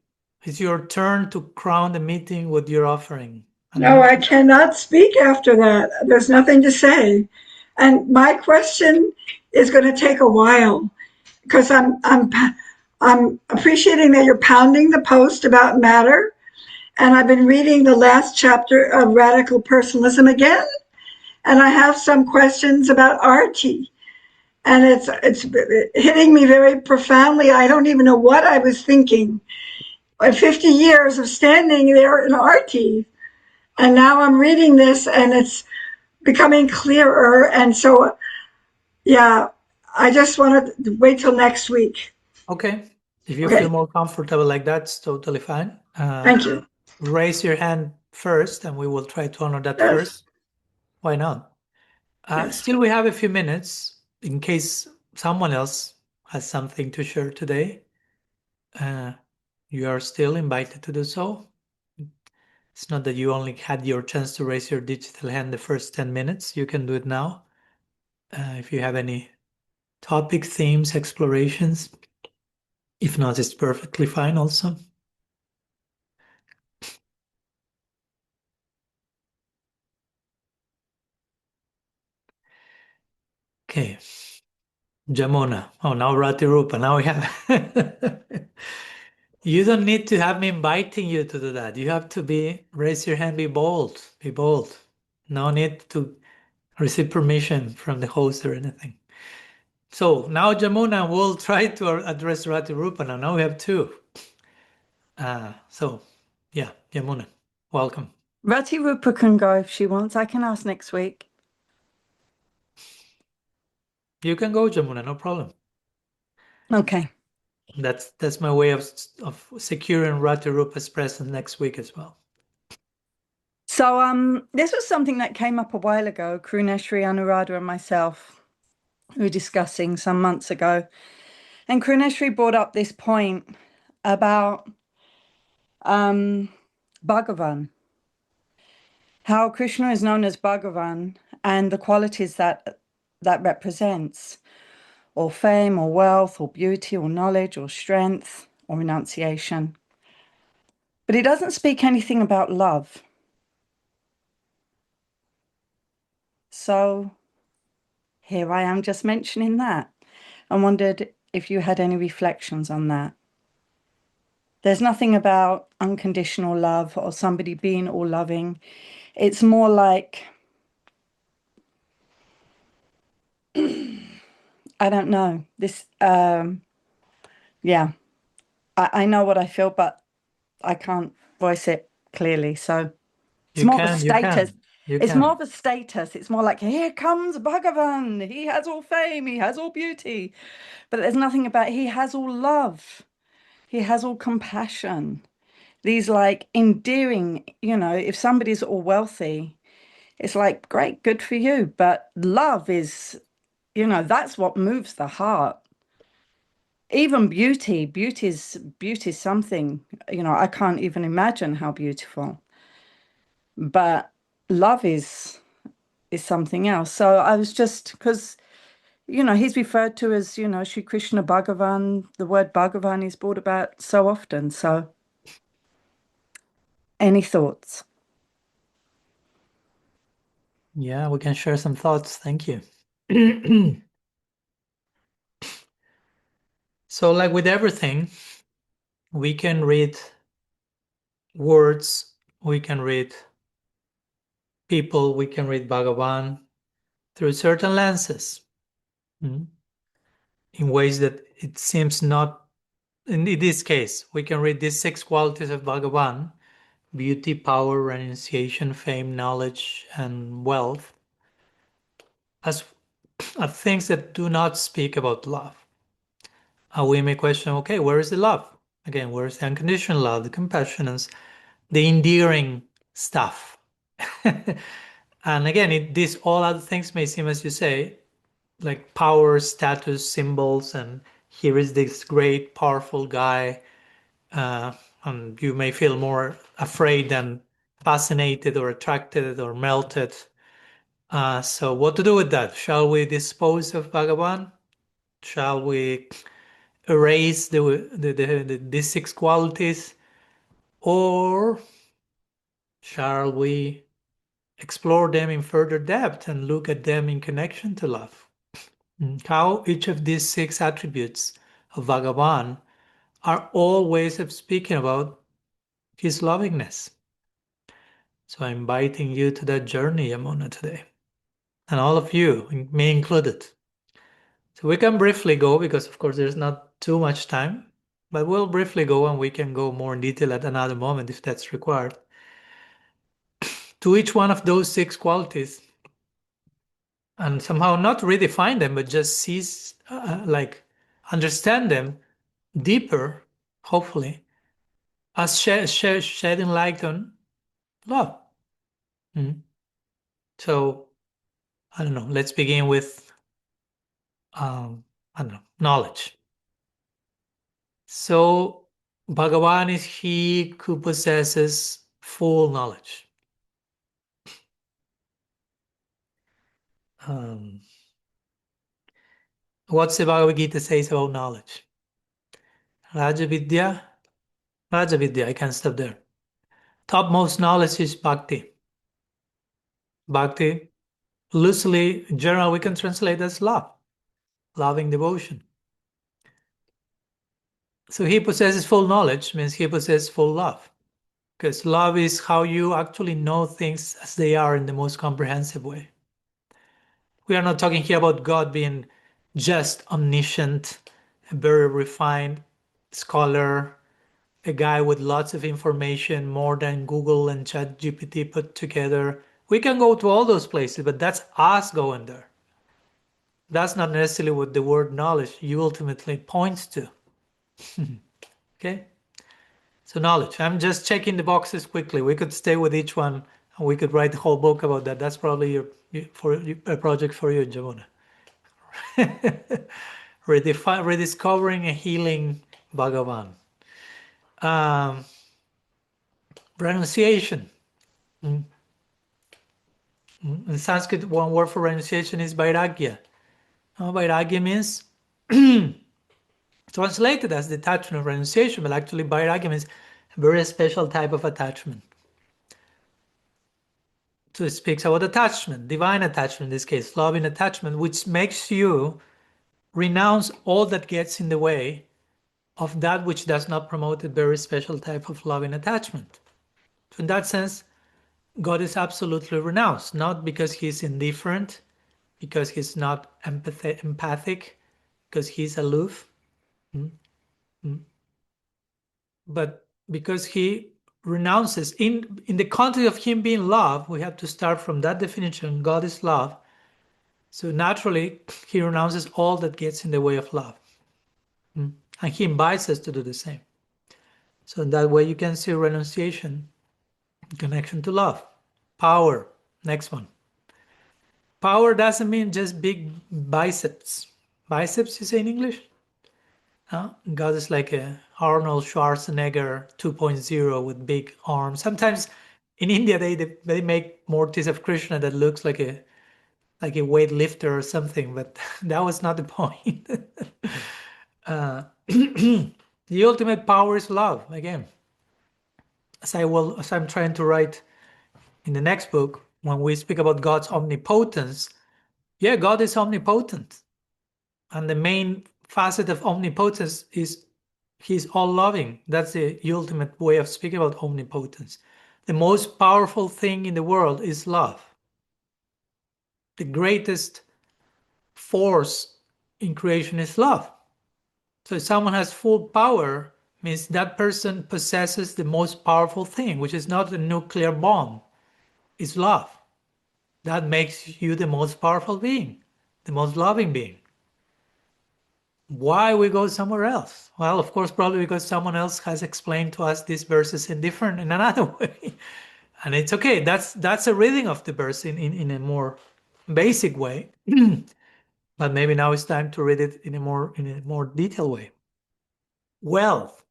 it's your turn to crown the meeting with your offering.
No, I cannot speak after that. There's nothing to say. And my question is going to take a while because I'm appreciating that you're pounding the post about matter. And I've been reading the last chapter of Radical Personalism again. And I have some questions about arti. And it's hitting me very profoundly. I don't even know what I was thinking. 50 years of standing there in arti. And now I'm reading this and it's becoming clearer. And so, yeah, I just want to wait till next week.
Okay. If you
Okay.
feel more comfortable like that, it's totally fine.
Thank you.
Raise your hand first, and we will try to honor that
Yes.
first. Why not?
Yes.
Still, we have a few minutes in case someone else has something to share today. You are still invited to do so. It's not that you only had your chance to raise your digital hand the first 10 minutes. You can do it now. If you have any topic, themes, explorations. If not, it's perfectly fine also. Okay. Jamuna. Oh, now Ratirupa. Now we have... You don't need to have me inviting you to do that. You have to raise your hand, be bold. Be bold. No need to receive permission from the host or anything. So now Jamuna will try to address Ratirupa. Now we have two. So yeah, Jamuna, welcome.
Ratirupa can go if she wants. I can ask next week.
You can go, Jamuna, no problem.
Okay.
That's my way of securing Ratirupa's presence next week as well.
So this was something that came up a while ago. Kruneshri, Anuradha and myself were discussing some months ago. And Kruneshri brought up this point about Bhagavan. How Krishna is known as Bhagavan and the qualities that represents, or fame, or wealth, or beauty, or knowledge, or strength, or renunciation. But he doesn't speak anything about love. So here I am just mentioning that. I wondered if you had any reflections on that. There's nothing about unconditional love or somebody being all loving. It's more like, I don't know, this, yeah, I know what I feel, but I can't voice it clearly. So it's more of a status. It's more of a status. It's more like, here comes Bhagavan. He has all fame. He has all beauty. But there's nothing about, he has all love. He has all compassion. These like endearing, if somebody's all wealthy, it's like, great, good for you. But love is, that's what moves the heart. Even beauty is something, I can't even imagine how beautiful. But love is something else. So I was just, because, he's referred to as, Sri Krishna Bhagavan. The word Bhagavan is brought about so often. So any thoughts?
Yeah, we can share some thoughts. Thank you. So like with everything, we can read words, we can read people, we can read Bhagavan through certain lenses, in ways that it seems not, in this case, we can read these 6 qualities of Bhagavan: beauty, power, renunciation, fame, knowledge, and wealth, as things that do not speak about love. We may question, okay, where is the love? Again, where is the unconditional love, the compassion, and the endearing stuff? And again, these all other things may seem, as you say, like power, status, symbols, and here is this great, powerful guy, and you may feel more afraid than fascinated or attracted or melted. So what to do with that? Shall we dispose of Bhagavan? Shall we erase these 6 qualities? Or shall we explore them in further depth and look at them in connection to love. How each of these 6 attributes of Bhagavan are all ways of speaking about his lovingness. So I'm inviting you to that journey, Yamuna, today. And all of you, me included. So we can briefly go, because of course there's not too much time, but we'll briefly go and we can go more in detail at another moment if that's required. To each one of those 6 qualities, and somehow not redefine them, but just seize, understand them deeper, hopefully, as shedding light on love. So, I don't know, let's begin with, knowledge. So, Bhagavan is he who possesses full knowledge. What's the Bhagavad Gita says about knowledge? Raja-vidya, I can stop there. Topmost knowledge is bhakti. Bhakti, loosely, in general, we can translate as love, loving devotion. So he possesses full knowledge, means he possesses full love. Because love is how you actually know things as they are in the most comprehensive way. We are not talking here about God being just omniscient, a very refined scholar, a guy with lots of information, more than Google and ChatGPT put together. We can go to all those places, but that's us going there. That's not necessarily what the word knowledge ultimately points to. Okay? So knowledge. I'm just checking the boxes quickly. We could stay with each one and we could write the whole book about that. That's probably a project for you, Jamuna. Rediscovering and healing Bhagavan. Renunciation. In Sanskrit, one word for renunciation is vairagya. Vairagya means translated as detachment or renunciation, but actually vairagya means a very special type of attachment. So it speaks about attachment, divine attachment in this case, loving attachment, which makes you renounce all that gets in the way of that which does not promote a very special type of loving attachment. So in that sense, God is absolutely renounced, not because he's indifferent, because he's not empathic, because he's aloof, but because he renounces. In the context of him being love, we have to start from that definition. God is love. So naturally, he renounces all that gets in the way of love. And he invites us to do the same. So in that way, you can see renunciation in connection to love. Power, next one. Power doesn't mean just big biceps. Biceps, you say in English? God is like a Arnold Schwarzenegger 2.0 with big arms. Sometimes in India, they make murtis of Krishna that looks like a weightlifter or something, but that was not the point. The ultimate power is love, again. As I'm trying to write in the next book, when we speak about God's omnipotence, yeah, God is omnipotent. And the main facet of omnipotence is he's all-loving. That's the ultimate way of speaking about omnipotence. The most powerful thing in the world is love. The greatest force in creation is love. So if someone has full power, means that person possesses the most powerful thing, which is not a nuclear bomb, it's love. That makes you the most powerful being, the most loving being. Why we go somewhere else? Well, of course, probably because someone else has explained to us these verses in another way. And it's okay. That's a reading of the verse in a more basic way. But maybe now it's time to read it in a more detailed way. Wealth.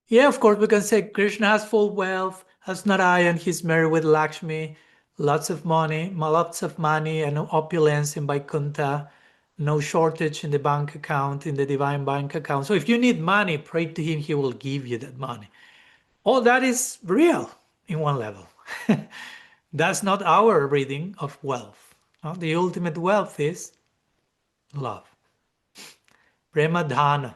Yeah, of course, we can say Krishna has full wealth, has Narayan, he's married with Lakshmi, lots of money and opulence in Vaikuntha, no shortage in the bank account, in the divine bank account. So if you need money, pray to him, he will give you that money. All that is real in one level. That's not our reading of wealth. No? The ultimate wealth is love. Prema dhana.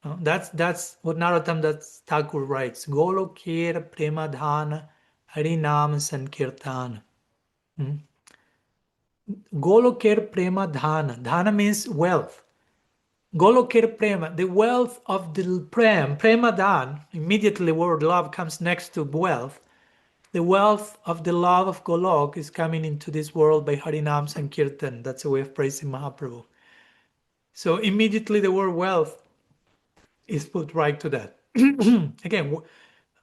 No? That's what Narottam Das Thakur writes. Golokera prema dhana harinam sankirtana. Golokera prema dhana. Dhana means wealth. Golokera prema, the wealth of the prema dhan, immediately the word love comes next to wealth. The wealth of the love of Golok is coming into this world by Harinam Sankirtan. That's a way of praising Mahaprabhu. So immediately the word wealth is put right to that. Again,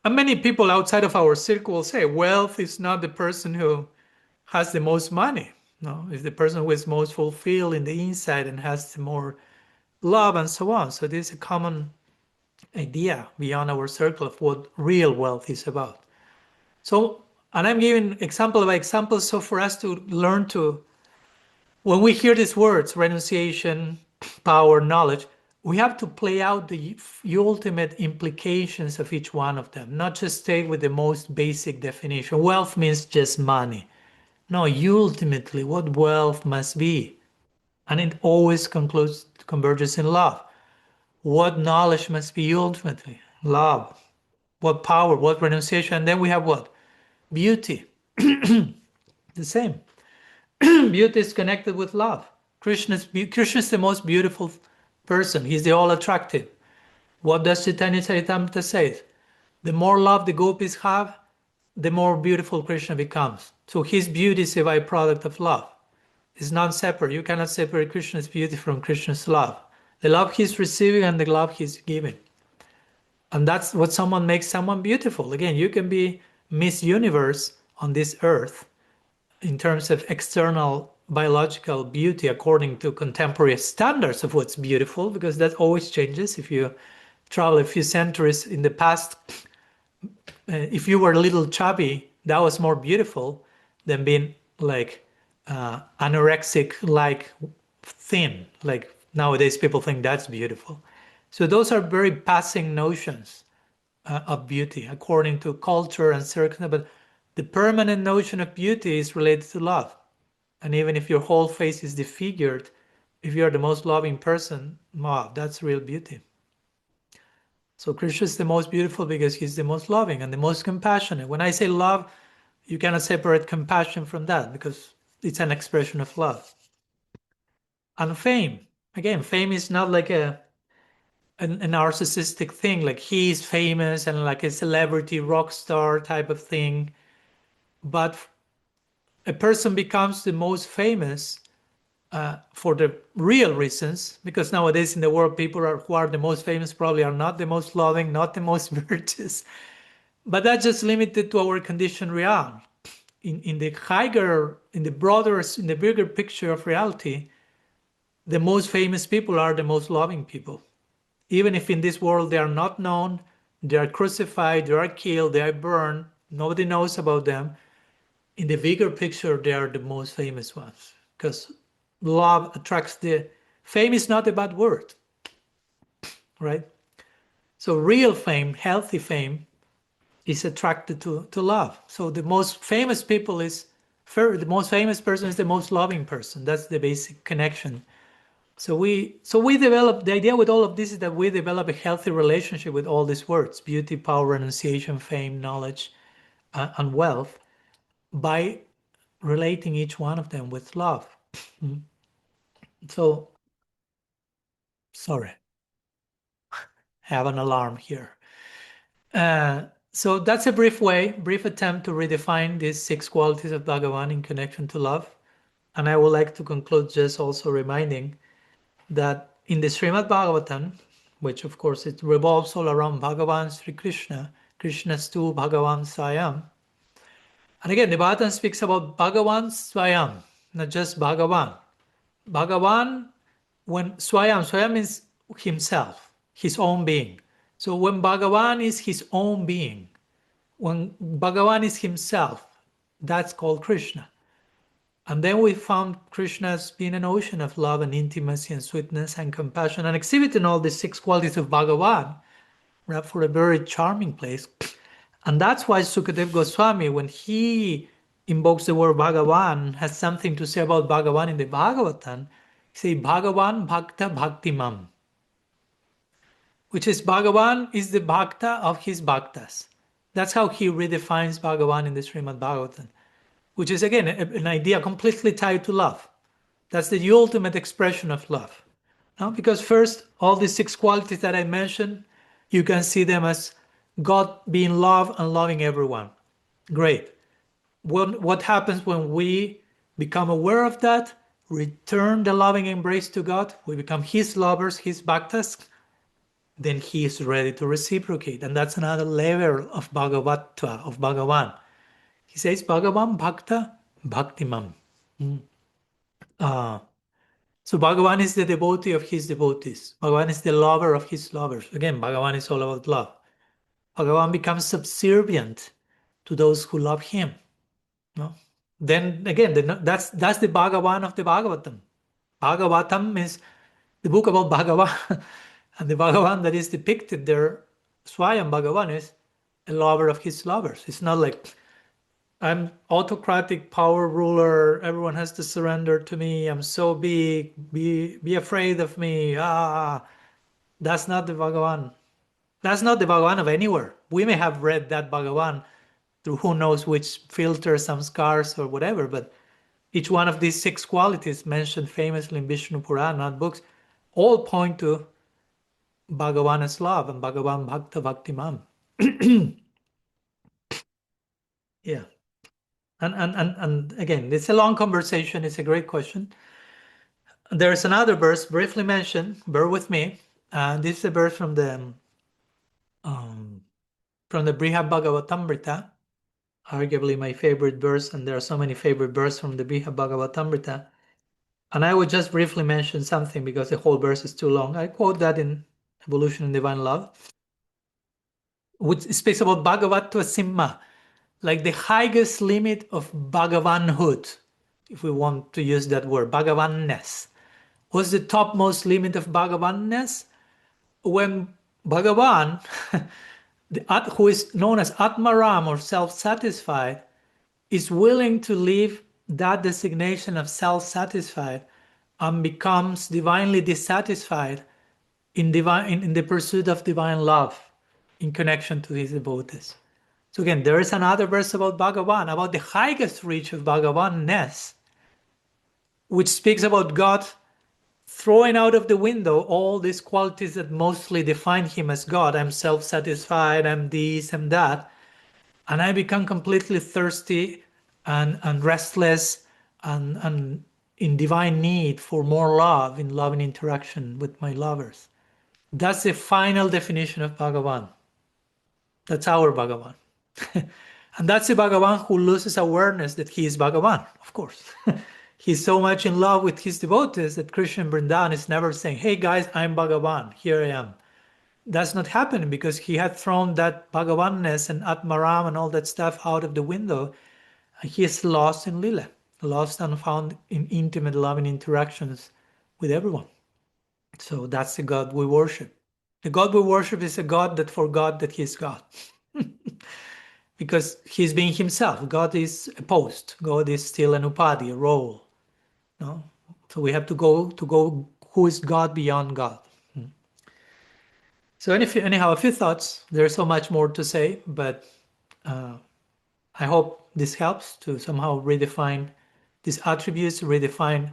many people outside of our circle say wealth is not the person who has the most money. No, it's the person who is most fulfilled in the inside and has more love and so on. So this is a common idea beyond our circle of what real wealth is about. So, and I'm giving example by example, so for us to learn to, when we hear these words, renunciation, power, knowledge, we have to play out the ultimate implications of each one of them, not just stay with the most basic definition. Wealth means just money. No, ultimately, what wealth must be. And it always converges in love. What knowledge must be ultimately? Love. What power, what renunciation, and then we have what? Beauty. The same. Beauty is connected with love. Krishna is the most beautiful person. He's the all attractive. What does Chaitanya Charitamrita say? The more love the gopis have, the more beautiful Krishna becomes. So his beauty is a byproduct of love. It's not separate. You cannot separate Krishna's beauty from Krishna's love. The love he's receiving and the love he's giving. And that's what someone makes someone beautiful. Again, you can be Miss Universe on this earth in terms of external biological beauty according to contemporary standards of what's beautiful, because that always changes. If you travel a few centuries in the past, if you were a little chubby, that was more beautiful than being like anorexic, like thin. Like nowadays people think that's beautiful. So those are very passing notions of beauty according to culture and circumstance, but the permanent notion of beauty is related to love. And even if your whole face is disfigured, if you're the most loving person, wow, that's real beauty. So Krishna is the most beautiful because he's the most loving and the most compassionate. When I say love, you cannot separate compassion from that because it's an expression of love. And fame, again, fame is not like a narcissistic thing, like he's famous and like a celebrity rock star type of thing. But a person becomes the most famous for the real reasons, because nowadays in the world, people who are the most famous probably are not the most loving, not the most virtuous. But that's just limited to our conditioned realm. In the higher, in the broader, in the bigger picture of reality, the most famous people are the most loving people. Even if in this world they are not known, they are crucified, they are killed, they are burned, nobody knows about them. In the bigger picture, they are the most famous ones, because love attracts the... Fame is not a bad word, right? So real fame, healthy fame, is attracted to love. So the most famous people is... The most famous person is the most loving person. That's the basic connection. So we develop, the idea with all of this is that we develop a healthy relationship with all these words: beauty, power, renunciation, fame, knowledge, and wealth, by relating each one of them with love. So, sorry, have an alarm here. So that's a brief attempt to redefine these 6 qualities of Bhagavan in connection to love. And I would like to conclude just also reminding that in the Srimad Bhagavatam, which of course it revolves all around Bhagavan Sri Krishna, Krishnastu Bhagavan Swayam. And again, the Bhagavatam speaks about Bhagavan Swayam, not just Bhagavan. Bhagavan, when Swayam means himself, his own being. So when Bhagavan is his own being, when Bhagavan is himself, that's called Krishna. And then we found Krishna as being an ocean of love and intimacy and sweetness and compassion, and exhibiting all the 6 qualities of Bhagavan, for a very charming place. And that's why Sukadeva Goswami, when he invokes the word Bhagavan, has something to say about Bhagavan in the Bhagavatam, say Bhagavan Bhakta Bhaktimam, which is Bhagavan is the Bhakta of his Bhaktas. That's how he redefines Bhagavan in the Srimad Bhagavatam, which is again an idea completely tied to love. That's the ultimate expression of love. No? Because first, all these 6 qualities that I mentioned, you can see them as God being love and loving everyone. Great. What happens when we become aware of that, return the loving embrace to God, we become his lovers, his bhaktas, then he is ready to reciprocate. And that's another level of Bhagavatva, of Bhagavan. He says, Bhagavan Bhakta Bhaktimam. So Bhagavan is the devotee of his devotees. Bhagavan is the lover of his lovers. Again, Bhagavan is all about love. Bhagavan becomes subservient to those who love him. No? Then again, that's the Bhagavan of the Bhagavatam. Bhagavatam is the book about Bhagavan. And the Bhagavan that is depicted there, Swayam Bhagavan, is a lover of his lovers. It's not like I'm autocratic power ruler, everyone has to surrender to me, I'm so big, be afraid of me. That's not the Bhagavan. That's not the Bhagavan of anywhere. We may have read that Bhagavan through who knows which filters, some scars or whatever, but each one of these 6 qualities mentioned famously in Vishnu Purana books all point to Bhagavan as love and Bhagavan Bhakta Bhaktimam. Yeah. And again, it's a long conversation. It's a great question. There's another verse briefly mentioned. Bear with me. This is a verse from the Brihad Bhagavatamrita, arguably my favorite verse, and there are so many favorite verses from the Brihad Bhagavatamrita. And I would just briefly mention something because the whole verse is too long. I quote that in Evolution in Divine Love, which speaks about Bhagavatva Simma, like the highest limit of Bhagavanhood, if we want to use that word, Bhagavanness. What's the topmost limit of Bhagavanness? When Bhagavan, who is known as Atmaram or self-satisfied, is willing to leave that designation of self-satisfied and becomes divinely dissatisfied in the pursuit of divine love in connection to his devotees. So again, there is another verse about Bhagavan, about the highest reach of Bhagavanness, which speaks about God throwing out of the window all these qualities that mostly define him as God. I'm self-satisfied, I'm this, I'm that. And I become completely thirsty and restless and in divine need for more love, in loving interaction with my lovers. That's the final definition of Bhagavan. That's our Bhagavan. And that's the Bhagavan who loses awareness that he is Bhagavan, of course. He's so much in love with his devotees that Krishna Vrindavan is never saying, hey guys, I'm Bhagavan, here I am. That's not happening because he had thrown that Bhagavanness and Atmaram and all that stuff out of the window. And he is lost in Lila, lost and found in intimate loving interactions with everyone. So that's the God we worship. The God we worship is a God that forgot that he is God. Because he's being himself. God is a post. God is still an upadi, a role. No? So we have to go who is God beyond God. So anyhow, a few thoughts. There's so much more to say, but I hope this helps to somehow redefine these attributes, redefine,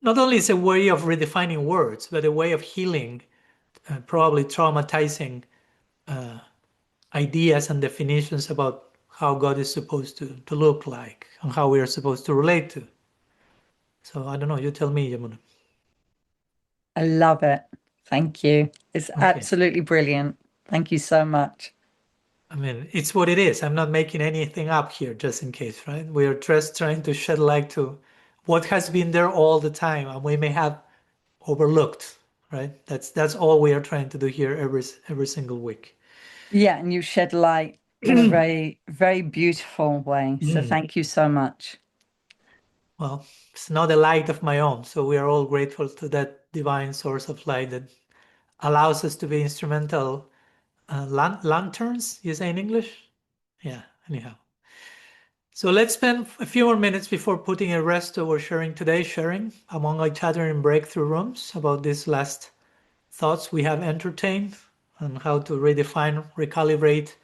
not only is a way of redefining words, but a way of healing, probably traumatizing ideas and definitions about how God is supposed to look like and how we are supposed to relate to. So I don't know, you tell me, Yamuna.
I love it. Thank you. It's absolutely brilliant. Thank you so much.
I mean, it's what it is. I'm not making anything up here, just in case, right? We are just trying to shed light to what has been there all the time and we may have overlooked, right? That's all we are trying to do here every single week.
Yeah, and you shed light in a very, very beautiful way. So thank you so much.
Well, it's not a light of my own. So we are all grateful to that divine source of light that allows us to be instrumental lanterns, you say in English? Yeah, anyhow. So let's spend a few more minutes before putting a rest to our sharing among each other in breakthrough rooms about these last thoughts we have entertained and how to redefine, recalibrate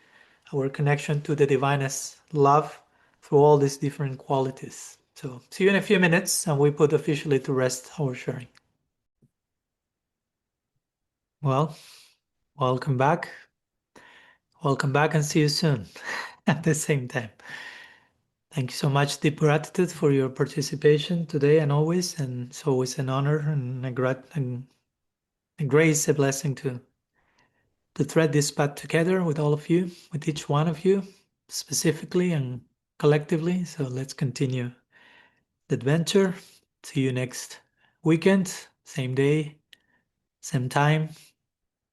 our connection to the divinest love through all these different qualities. So see you in a few minutes, and we put officially to rest our sharing. Well, welcome back. Welcome back, and see you soon at the same time. Thank you so much, deep gratitude for your participation today and always. And it's always an honor and a grace, a blessing to thread this path together with all of you, with each one of you, specifically and collectively. So let's continue the adventure. See you next weekend, same day, same time,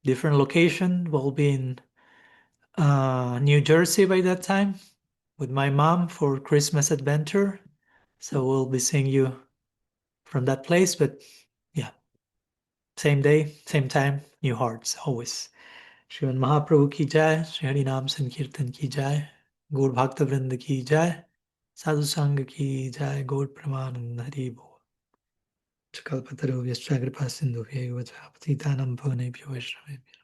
different location. We'll be in New Jersey by that time with my mom for Christmas adventure. So we'll be seeing you from that place, but yeah, same day, same time, new hearts, always. Shriman Mahaprabhu ki jai, Shri Hari Nam Sankirtan ki jai, Gaur Bhakta Vrinda ki jai, Sadhu Sangha ki jai, Gaur Pramanand Hari Bol. Chakalpataru Vyascha Kripa Sindhu Vyega Vajapatitanam Bhavanebhyo Vaishnavebhyo.